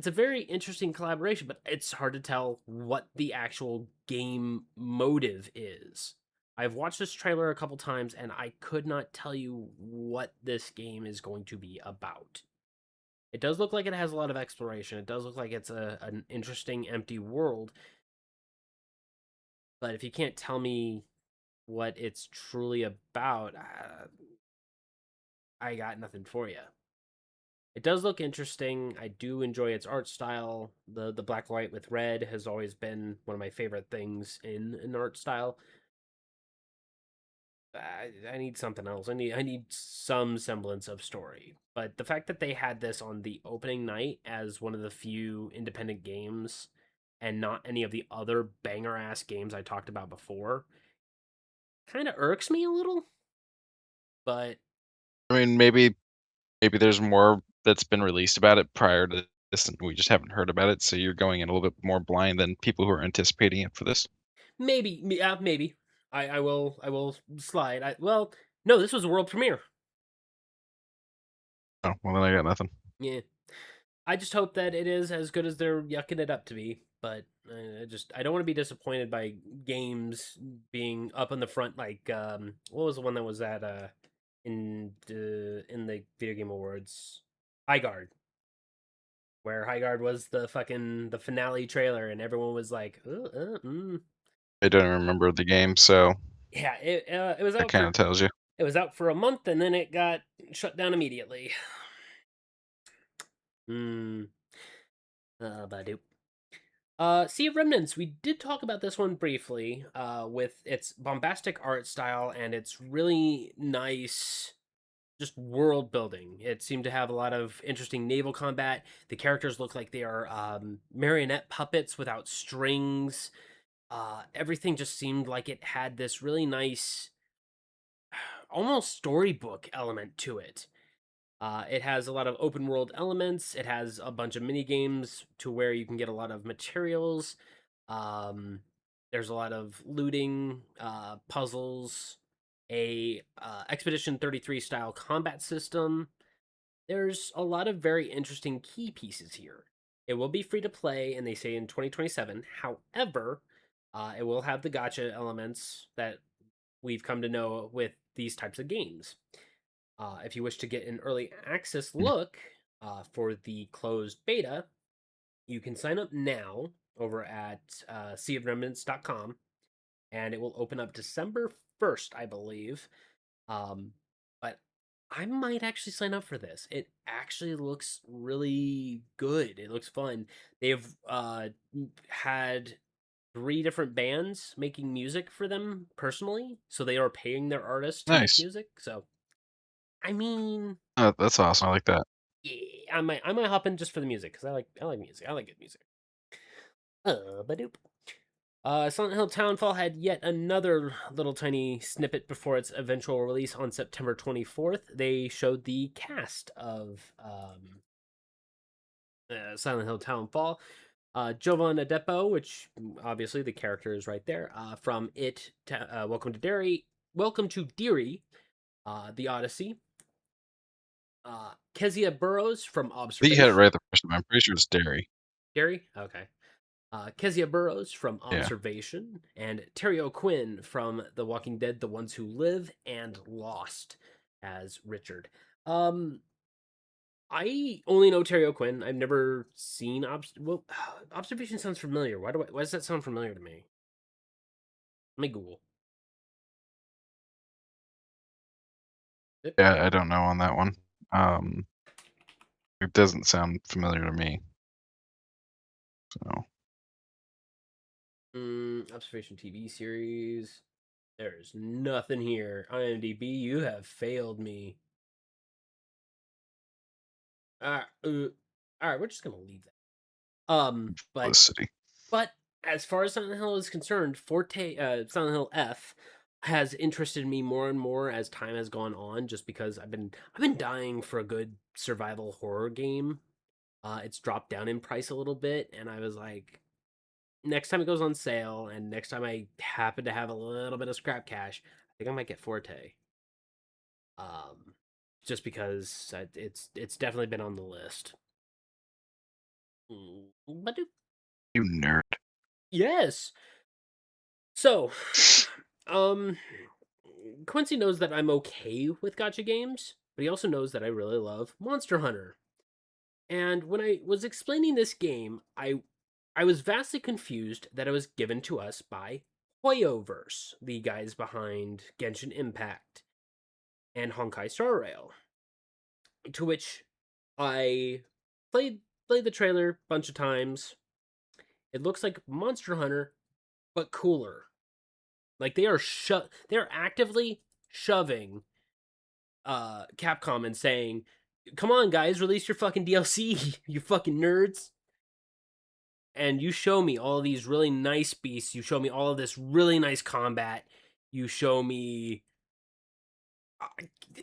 a very interesting collaboration, but it's hard to tell what the actual game motive is. I've watched this trailer a couple times and I could not tell you what this game is going to be about. It does look like it has a lot of exploration. It does look like it's an interesting empty world. But if you can't tell me what it's truly about, I got nothing for you. It does look interesting. I do enjoy its art style. The black white with red has always been one of my favorite things in an art style. I need something else. I need some semblance of story. But the fact that they had this on the opening night as one of the few independent games and not any of the other banger ass games I talked about before kind of irks me a little. But I mean, maybe there's more that's been released about it prior to this, and we just haven't heard about it. So you're going in a little bit more blind than people who are anticipating it for this. maybe, yeah, maybe I will slide. Well, no, this was a world premiere. Oh, well, then I got nothing. Yeah, I just hope that it is as good as they're yucking it up to be. But I don't want to be disappointed by games being up in the front. Like what was the one that was at in the video game awards? High Guard, where High Guard was the finale trailer, and everyone was like, I don't remember the game, so yeah, it was that out kind of for tells you. a month, and then it got shut down immediately. Hmm. Badoop. Sea of Remnants. We did talk about this one briefly, with its bombastic art style and its really nice, just world building. It seemed to have a lot of interesting naval combat. The characters look like they are marionette puppets without strings. Everything just seemed like it had this really nice, almost storybook element to it. It has a lot of open world elements. It has a bunch of mini games to where you can get a lot of materials. Um, there's a lot of looting, puzzles, a Expedition 33 style combat system. There's a lot of very interesting key pieces here. It will be free to play, and they say in 2027. However, it will have the gotcha elements that we've come to know with these types of games. If you wish to get an early access Hmm. look for the closed beta, you can sign up now over at seaofremnants.com, and it will open up December 1st, I believe. But I might actually sign up for this. It actually looks really good. It looks fun. They've had three different bands making music for them personally, so they are paying their artists to make Nice. music. So, I mean, That's awesome. I like that. yeah, I might hop in just for the music because I like music. I like good music. Badoop. Silent Hill Townfall had yet another little tiny snippet before its eventual release on September 24th. They showed the cast of Silent Hill Townfall. Jovan Adepo, which obviously the character is right there, from It, Welcome to Deary, The Odyssey. Kezia Burrows from I think you had it Observation. right the first time. I'm pretty sure it's dairy. Deary? Okay. Kezia Burrows from Yeah. Observation, and Terry O'Quinn from The Walking Dead: The Ones Who Live and Lost as Richard. Um, I only know Terry O'Quinn. I've never seen Observation sounds familiar. Why does that sound familiar to me? Let me Google. It. Yeah, I don't know on that one. Um, it doesn't sound familiar to me. So Observation TV series. There's nothing here. IMDb, you have failed me. Uh, uh, all right, we're just gonna leave that. But Felicity. But as far as Silent Hill is concerned, Silent Hill F has interested me more and more as time has gone on. Just because I've been dying for a good survival horror game. It's dropped down in price a little bit, and I was like, next time it goes on sale, and next time I happen to have a little bit of scrap cash, I think I might get Forte. Um, just because it's definitely been on the list. But You nerd. yes. So, um, Quincy knows that I'm okay with gotcha games, but he also knows that I really love Monster Hunter. And when I was explaining this game, I was vastly confused that it was given to us by Hoyoverse, the guys behind Genshin Impact and Honkai Star Rail. To which I played the trailer a bunch of times. It looks like Monster Hunter, but cooler. Like they're actively shoving Capcom and saying, "Come on, guys, release your fucking DLC, you fucking nerds." And you show me all these really nice beasts. You show me all of this really nice combat. You show me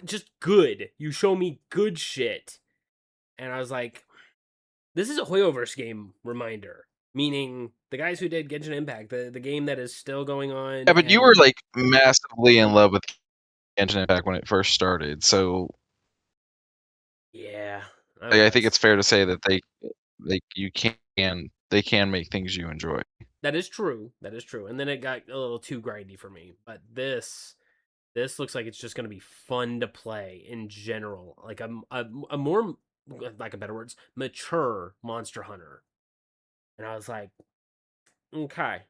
just good. You show me good shit. And I was like, this is a Hoyoverse game reminder. Meaning the guys who did Genshin Impact, the game that is still going on. Yeah, but you were and like massively in love with Genshin Impact when it first started, so yeah, like, I think was. it's fair to say that they can make things you enjoy. That is true. That is true. And then it got a little too grindy for me. But this looks like it's just going to be fun to play in general. Like a more, like a better words, mature Monster Hunter. And I was like, okay.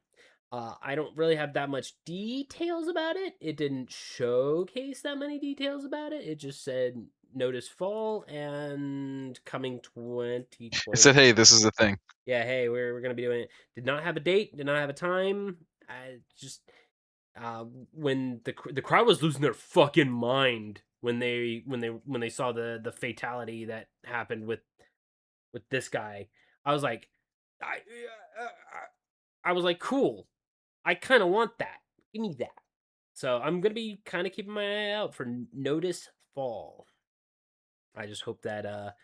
I don't really have that much details about it. It didn't showcase that many details about it. It just said notice fall and coming 2020. It said, "Hey, this is a thing." Yeah, hey, we're gonna be doing it. Did not have a date. Did not have a time. I just when the crowd was losing their fucking mind when they saw the fatality that happened with this guy. I was like, I I was like, cool. I kind of want that. Give me that. So I'm gonna be kind of keeping my eye out for Notice Fall. I just hope that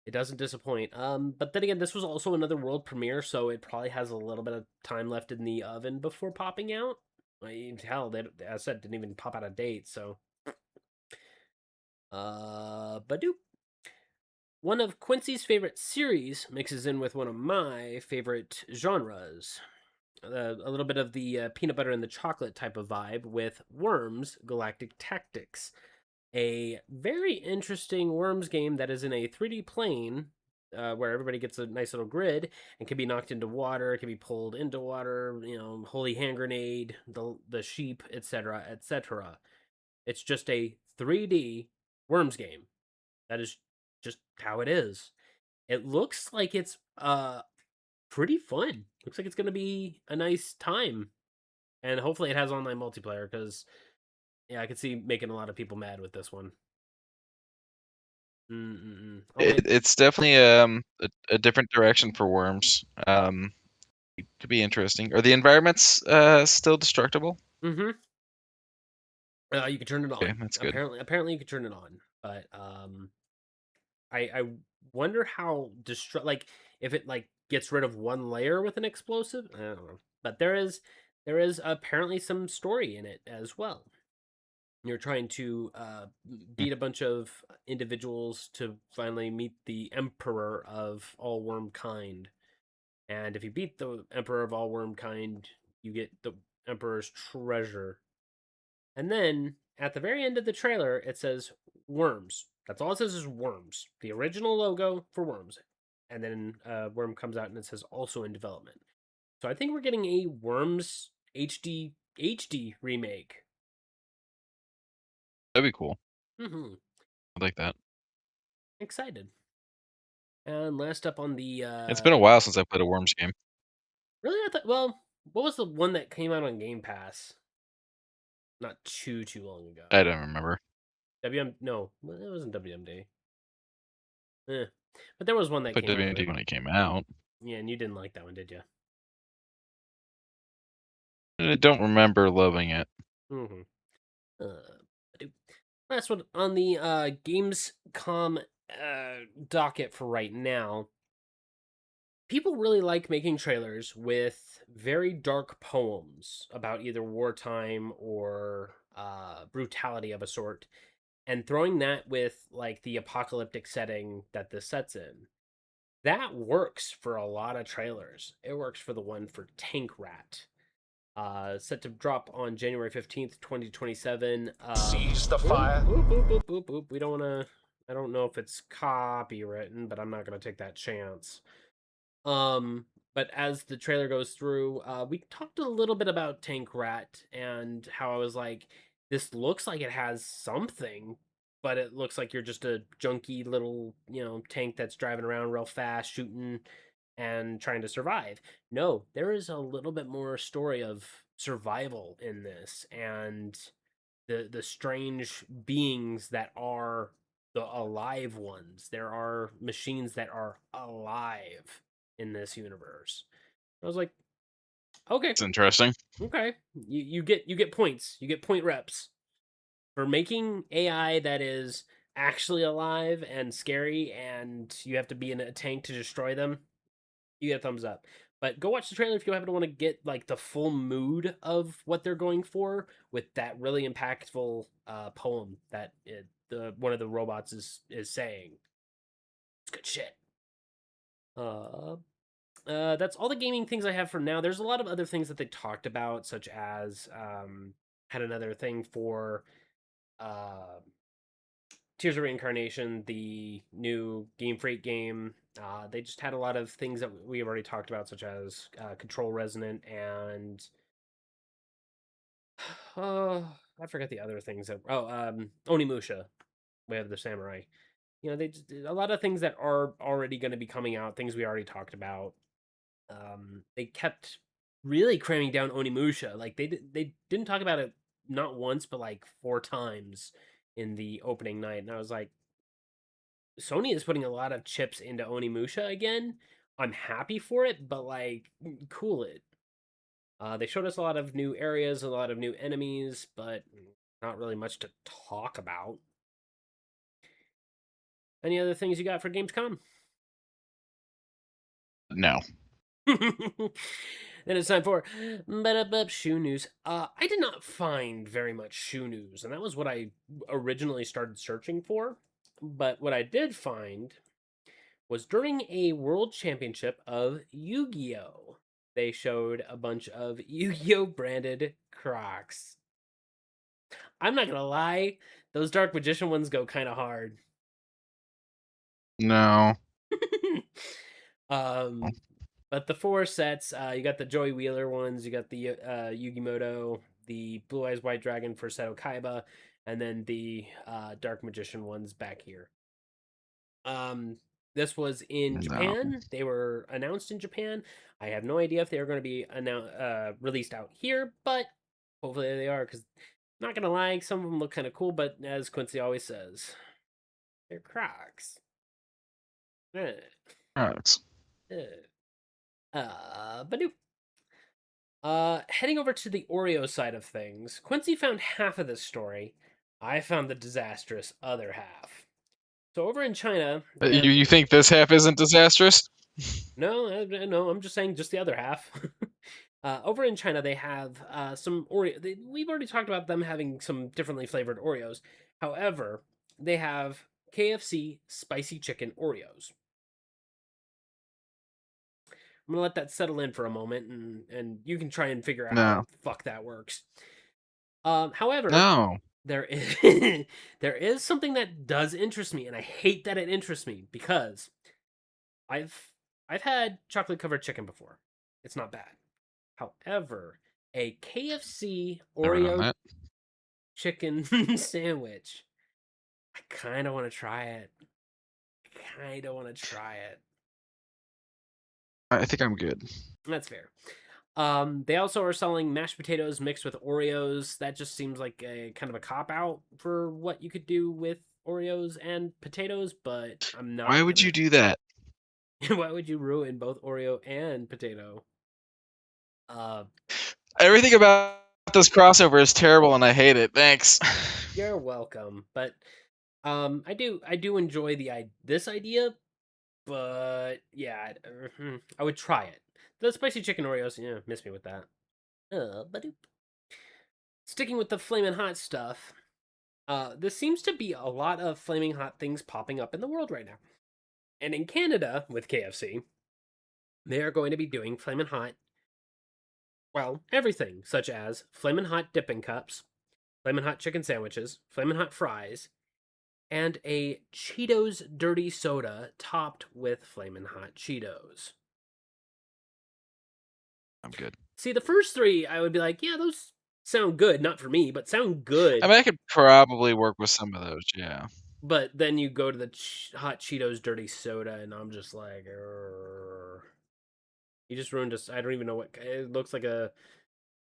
it doesn't disappoint. But then again, this was also another world premiere, so it probably has a little bit of time left in the oven before popping out. Hell, they, as I said, didn't even pop out a date. So, Badoop. One of Quincy's favorite series mixes in with one of my favorite genres. A little bit of the peanut butter and the chocolate type of vibe with Worms Galactic Tactics, a very interesting Worms game that is in a 3D plane where everybody gets a nice little grid and can be knocked into water, can be pulled into water, holy hand grenade, the sheep, etc., etc. It's just a 3D Worms game. That is just how it is. It looks like it's pretty fun. Looks like it's going to be a nice time. And hopefully it has online multiplayer because, yeah, I could see making a lot of people mad with this one. It's definitely a different direction for Worms. Could be interesting. Are the environments still destructible? Mm-hmm. You can turn it on. Okay, that's good. Apparently you can turn it on. But I wonder how like if it like gets rid of one layer with an explosive. I don't know. But there is apparently some story in it as well. You're trying to Hmm. beat a bunch of individuals to finally meet the emperor of all worm kind. And if you beat the emperor of all worm kind, you get the emperor's treasure. And then at the very end of the trailer, it says Worms. That's all it says is Worms. The original logo for Worms. And then Worm comes out and it says also in development. So I think we're getting a Worms HD remake. That'd be cool. Mm-hmm. I like that. Excited. And last up on the It's been a while since I played a Worms game. really, I thought. Well, what was the one that came out on Game Pass? Not too long ago. I don't remember. No, it wasn't WMD. Eh. But there was one that Put came out. WMD when it came out. Yeah, and you didn't like that one, did you? I don't remember loving it. Mm-hmm. Last one on the Gamescom docket for right now. People really like making trailers with very dark poems about either wartime or brutality of a sort, and throwing that with like the apocalyptic setting that this sets in. That works for a lot of trailers. It works for the one for Tank Rat. Set to drop on January 15th, 2027. Seize the fire. We don't want to. I don't know if it's copywritten, but I'm not going to take that chance. But as the trailer goes through, we talked a little bit about Tank Rat and how I was like, this looks like it has something, but it looks like you're just a junky little, tank that's driving around real fast, shooting and trying to survive. No, there is a little bit more story of survival in this, and the strange beings that are the alive ones. There are machines that are alive in this universe. I was like, okay, It's interesting. okay, you get points. You get point reps for making AI that is actually alive and scary, and you have to be in a tank to destroy them. You get a thumbs up. But go watch the trailer if you happen to want to get like the full mood of what they're going for with that really impactful poem that the one of the robots is saying. It's good shit. Uh, that's all the gaming things I have for now. There's a lot of other things that they talked about, such as had another thing for uh, Tears of Reincarnation, the new Game Freak game. They just had a lot of things that we have already talked about, such as Control Resonant and I forgot the other things. Onimusha. We have the samurai. You know, they just, a lot of things that are already going to be coming out. Things we already talked about. They kept really cramming down Onimusha. Like they didn't talk about it not once, but like 4 times in the opening night, and I was like, Sony is putting a lot of chips into Onimusha again. I'm happy for it, but like, cool it. They showed us a lot of new areas, a lot of new enemies, but not really much to talk about. Any other things you got for Gamescom? No. Then it's time for shoe news. I did not find very much shoe news, and that was what I originally started searching for. But what I did find was during a world championship of Yu-Gi-Oh! They showed a bunch of Yu-Gi-Oh! Branded Crocs. I'm not gonna lie, those Dark Magician ones go kind of hard. No. um, but the 4 sets, you got the Joey Wheeler ones, you got the Yugimoto, the Blue Eyes White Dragon for Seto Kaiba, and then the Dark Magician ones back here. This was in No. Japan. They were announced in Japan. I have no idea if they are going to be released out here, but hopefully they are. Because not gonna lie, some of them look kind of cool. But as Quincy always says, they're Crocs. Eh, Alex. but nope. Heading over to the Oreo side of things, Quincy found half of this story. I found the disastrous other half. So over in China, they have You think this half isn't disastrous? no. I'm just saying just the other half. Over in China, they have some Oreo. We've already talked about them having some differently flavored Oreos. However, they have KFC spicy chicken Oreos. I'm gonna let that settle in for a moment, and you can try and figure out how No. the fuck that works. However, No. there is there is something that does interest me, and I hate that it interests me because I've I've had chocolate covered chicken before. It's not bad. However, a KFC Never done Oreo that. chicken sandwich, I kind of want to try it. I think I'm good. That's fair. They also are selling mashed potatoes mixed with Oreos. That just seems like a kind of a cop out for what you could do with Oreos and potatoes, but I'm not. Why would you do that? Why would you ruin both Oreo and potato? Everything about this crossover is terrible and I hate it. Thanks. You're welcome. But I do enjoy this idea, but yeah, I would try it. The spicy chicken Oreos, yeah, miss me with that. But sticking with the flaming hot stuff, there seems to be a lot of flaming hot things popping up in the world right now. And in Canada, with KFC, they are going to be doing flaming hot, well, everything, such as flaming hot dipping cups, flaming hot chicken sandwiches, flaming hot fries, and a Cheetos dirty soda topped with flaming hot Cheetos. I'm good. See, the first 3, I would be like, yeah, those sound good. Not for me, but sound good. I mean, I could probably work with some of those, yeah. But then you go to the hot Cheetos dirty soda, and I'm just like, you just ruined us. I don't even know what it looks like.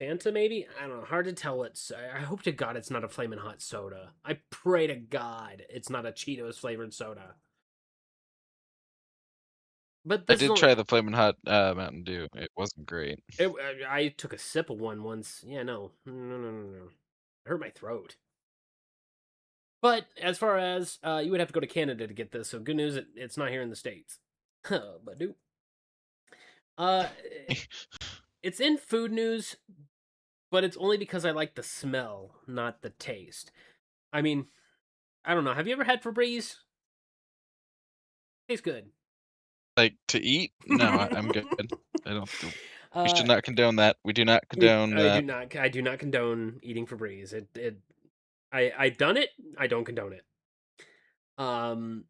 Fanta, maybe? I don't know. Hard to tell. I hope to God it's not a Flamin' Hot soda. I pray to God it's not a Cheetos flavored soda. But I this is did only. try the Flamin' Hot Mountain Dew. It wasn't great. I took a sip of one once. Yeah, no. No. It hurt my throat. But as far as you would have to go to Canada to get this, so good news, it's not here in the States. But do. Uh, it's in food news, but it's only because I like the smell, not the taste. I mean, I don't know. Have you ever had Febreze? Tastes good. Like to eat? No, I'm good. I don't. We uh, should not condone that. We do not condone I do that. not. I do not condone eating Febreze. I've done it. I don't condone it. Um,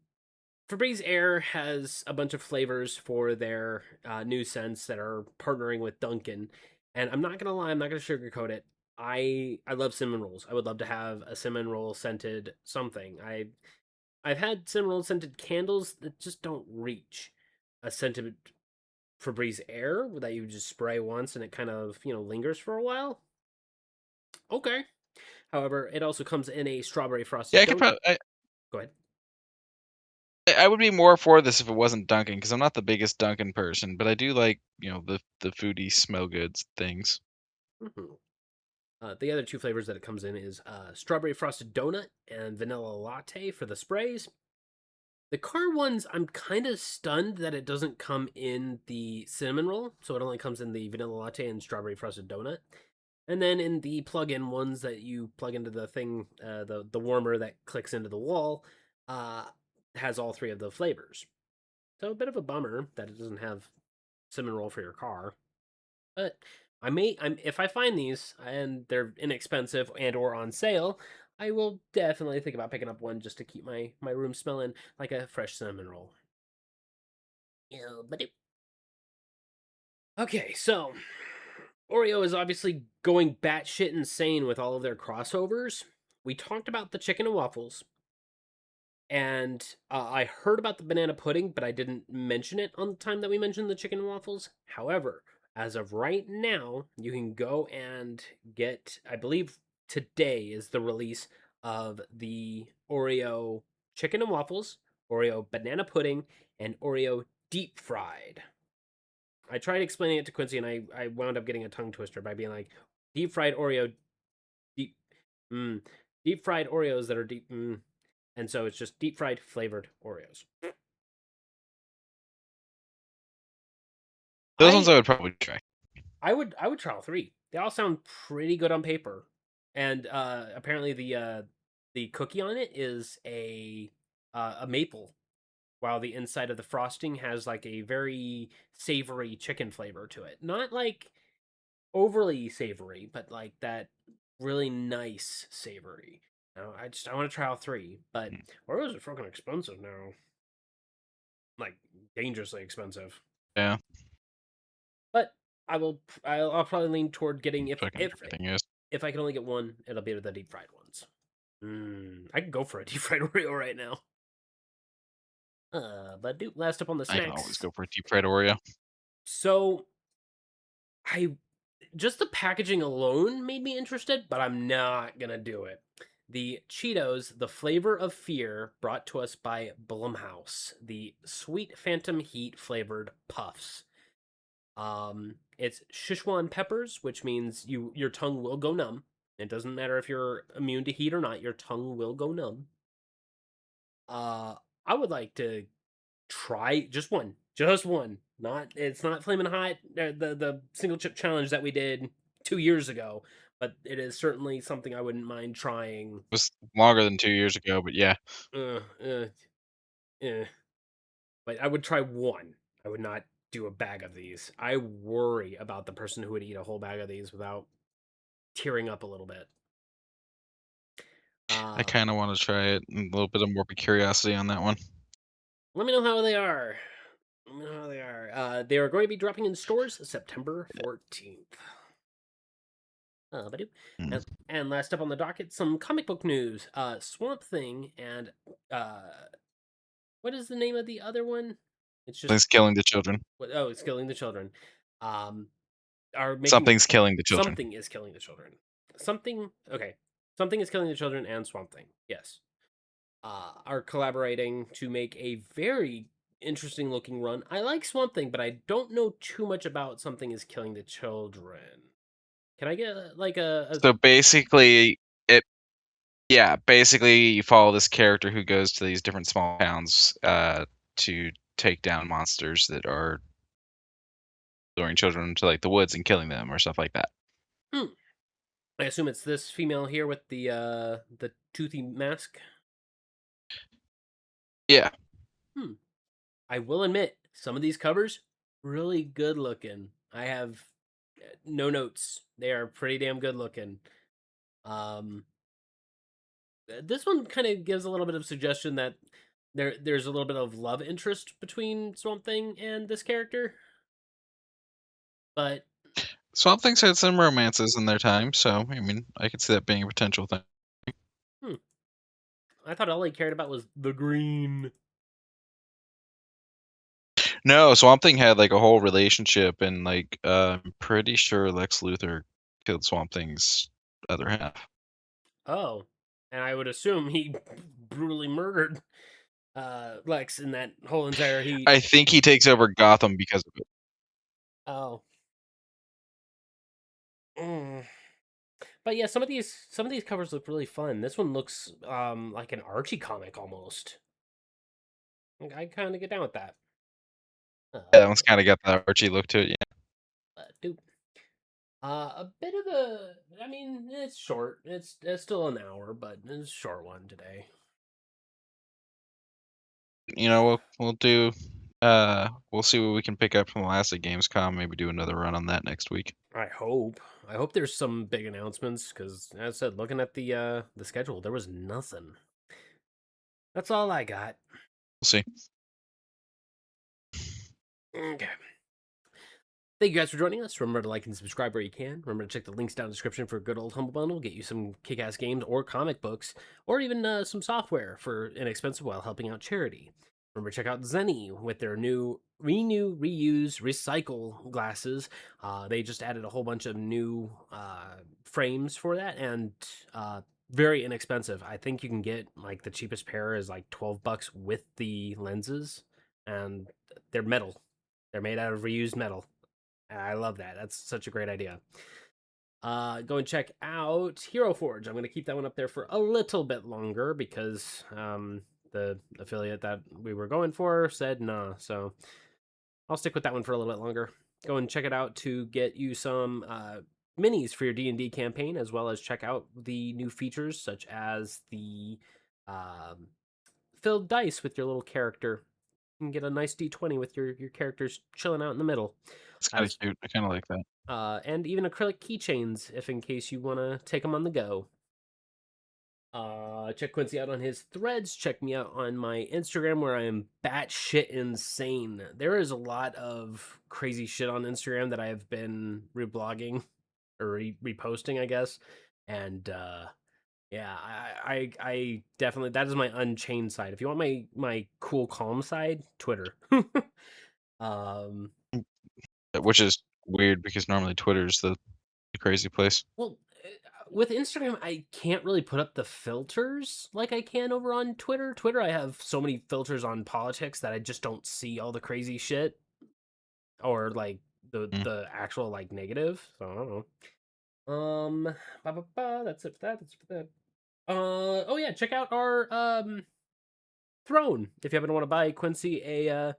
Febreze Air has a bunch of flavors for their new scents that are partnering with Dunkin', and I'm not gonna lie, I'm not gonna sugarcoat it. I love cinnamon rolls. I would love to have a cinnamon roll scented something. I've had cinnamon roll scented candles that just don't reach a scented Febreze Air that you just spray once and it kind of lingers for a while. Okay. However, it also comes in a strawberry Yeah, frosted I could donut. probably. Go ahead. I would be more for this if it wasn't Dunkin', because I'm not the biggest Dunkin' person, but I do like the foodie smell goods things. Mm-hmm. The other two flavors that it comes in is strawberry frosted donut and vanilla latte for the sprays. The car ones, I'm kind of stunned that it doesn't come in the cinnamon roll, so it only comes in the vanilla latte and strawberry frosted donut. And then in the plug-in ones that you plug into the thing, the warmer that clicks into the wall, uh, has all three of the flavors. So a bit of a bummer that it doesn't have cinnamon roll for your car. But I'm if I find these and they're inexpensive and or on sale, I will definitely think about picking up one just to keep my room smelling like a fresh cinnamon roll. Yeah, but okay, so Oreo is obviously going batshit insane with all of their crossovers. We talked about the chicken and waffles, and I heard about the banana pudding, but I didn't mention it on the time that we mentioned the chicken and waffles. However, as of right now, you can go and get, I believe today is the release of the Oreo chicken and waffles, Oreo banana pudding, and Oreo deep fried. I tried explaining it to Quincy, and I wound up getting a tongue twister by being like, deep fried Oreo, deep, mm, deep fried Oreos that are deep, and so it's just deep fried flavored Oreos. Those ones I I would probably try. I would try all three. They all sound pretty good on paper, and apparently the cookie on it is a maple, while the inside of the frosting has like a very savory chicken flavor to it. Not like overly savory, but like that really nice savory. Now, I want to try all three, but Mm. Oreos are fucking expensive now, like dangerously expensive. Yeah, But I'll probably lean toward getting fucking everything is. if I can only get one, it'll be the deep fried ones. I could go for a deep fried Oreo right now. But do last up on the I can always snacks. go for a deep fried Oreo. So I just the packaging alone made me interested, but I'm not gonna do it. The Cheetos, the flavor of fear, brought to us by Blumhouse, the sweet Phantom Heat flavored puffs. It's Szechuan peppers, which means your tongue will go numb. It doesn't matter if you're immune to heat or not, your tongue will go numb. Uh, I would like to try just one. Not it's not flaming hot. The single chip challenge that we did 2 years ago, but it is certainly something I wouldn't mind trying. It was longer than 2 years ago, but yeah. Uh, uh, eh. But I would try one. I would not do a bag of these. I worry about the person who would eat a whole bag of these without tearing up a little bit. I Uh, kind of want to try it. A little bit of morbid curiosity on that one. Let me know how they are. Let me know how they are. They are going to be dropping in stores September 14th. Ba-doop. Mm. And last up on the docket, some comic book news. Swamp Thing and uh, what is the name of the other one? It's just It's killing the children. it's Killing the Children. Um, are making Something's killing the children. Something is killing the children. Something is killing the children, and Swamp Thing, yes, are collaborating to make a very interesting looking run. I like Swamp Thing, but I don't know too much about Something is Killing the Children. Can I get like a So basically, basically you follow this character who goes to these different small towns to take down monsters that are luring children to like the woods and killing them or stuff like that. I assume it's this female here with the toothy mask? Yeah. I will admit, some of these covers really good looking. I have no notes. They are pretty damn good looking. This one kind of gives a little bit of suggestion that there's a little bit of love interest between Swamp Thing and this character. But Swamp Thing's had some romances in their time, so I mean, I could see that being a potential thing. I thought all he cared about was the green. No, Swamp Thing had like a whole relationship, and like I'm pretty sure Lex Luthor killed Swamp Thing's other half. Oh, and I would assume he brutally murdered Lex in that whole entire heat. I think he takes over Gotham because of it. Oh. But yeah, some of these covers look really fun. This one looks like an Archie comic almost. I kind of get down with that. Yeah, that one's kind of got that Archie look to it. Yeah. Dude. A bit of a. I mean, it's short. It's still an hour, but it's a short one today. You know, we'll do. We'll see what we can pick up from the last at Gamescom. Maybe do another run on that next week. I hope. There's some big announcements because, as I said, looking at the schedule, there was nothing. That's all I got. We'll see. Okay. Thank you guys for joining us. Remember to like and subscribe where you can. Remember to check the links down in the description for a good old Humble Bundle. Get you some kick-ass games or comic books, or even some software for inexpensive while helping out charity. Remember to check out Zenny with their new renew, reuse, recycle glasses. They just added a whole bunch of new frames for that, and very inexpensive. I think you can get like the cheapest pair is like $12 with the lenses, and they're metal. They're made out of reused metal. I love that. That's such a great idea. Go and check out Hero Forge. I'm going to keep that one up there for a little bit longer because the affiliate that we were going for said nah. So I'll stick with that one for a little bit longer. Go and check it out to get you some minis for your D&D campaign, as well as check out the new features such as the filled dice with your little character. You can get a nice D20 with your characters chilling out in the middle. It's kind of cute. I kind of like that. And even acrylic keychains, if in case you want to take them on the go. Check Quincy out on his threads. Check me out on my Instagram, where I am batshit insane. There is a lot of crazy shit on Instagram that I have been reblogging or reposting, I guess. And yeah, I definitely, that is my unchained side. If you want my cool calm side, Twitter. Which is weird because normally Twitter's the crazy place. Well, with Instagram, I can't really put up the filters like I can over on Twitter. Twitter, I have so many filters on politics that I just don't see all the crazy shit or like the actual like negative. So I don't know. That's it for that. That's it for that. Oh yeah, check out our Throne if you happen to want to buy Quincy a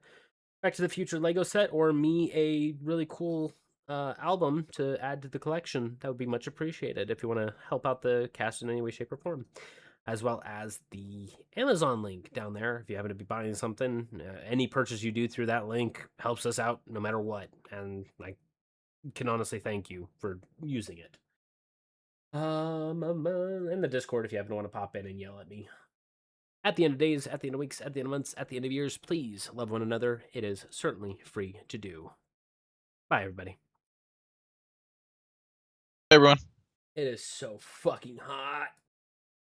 Back to the Future Lego set, or me a really cool album to add to the collection. That would be much appreciated if you want to help out the cast in any way, shape, or form. As well as the Amazon link down there. If you happen to be buying something, any purchase you do through that link helps us out no matter what. And I can honestly thank you for using it. And the Discord if you happen to want to pop in and yell at me. At the end of days, at the end of weeks, at the end of months, at the end of years, please love one another. It is certainly free to do. Bye, everybody. Hey, everyone. It is so fucking hot.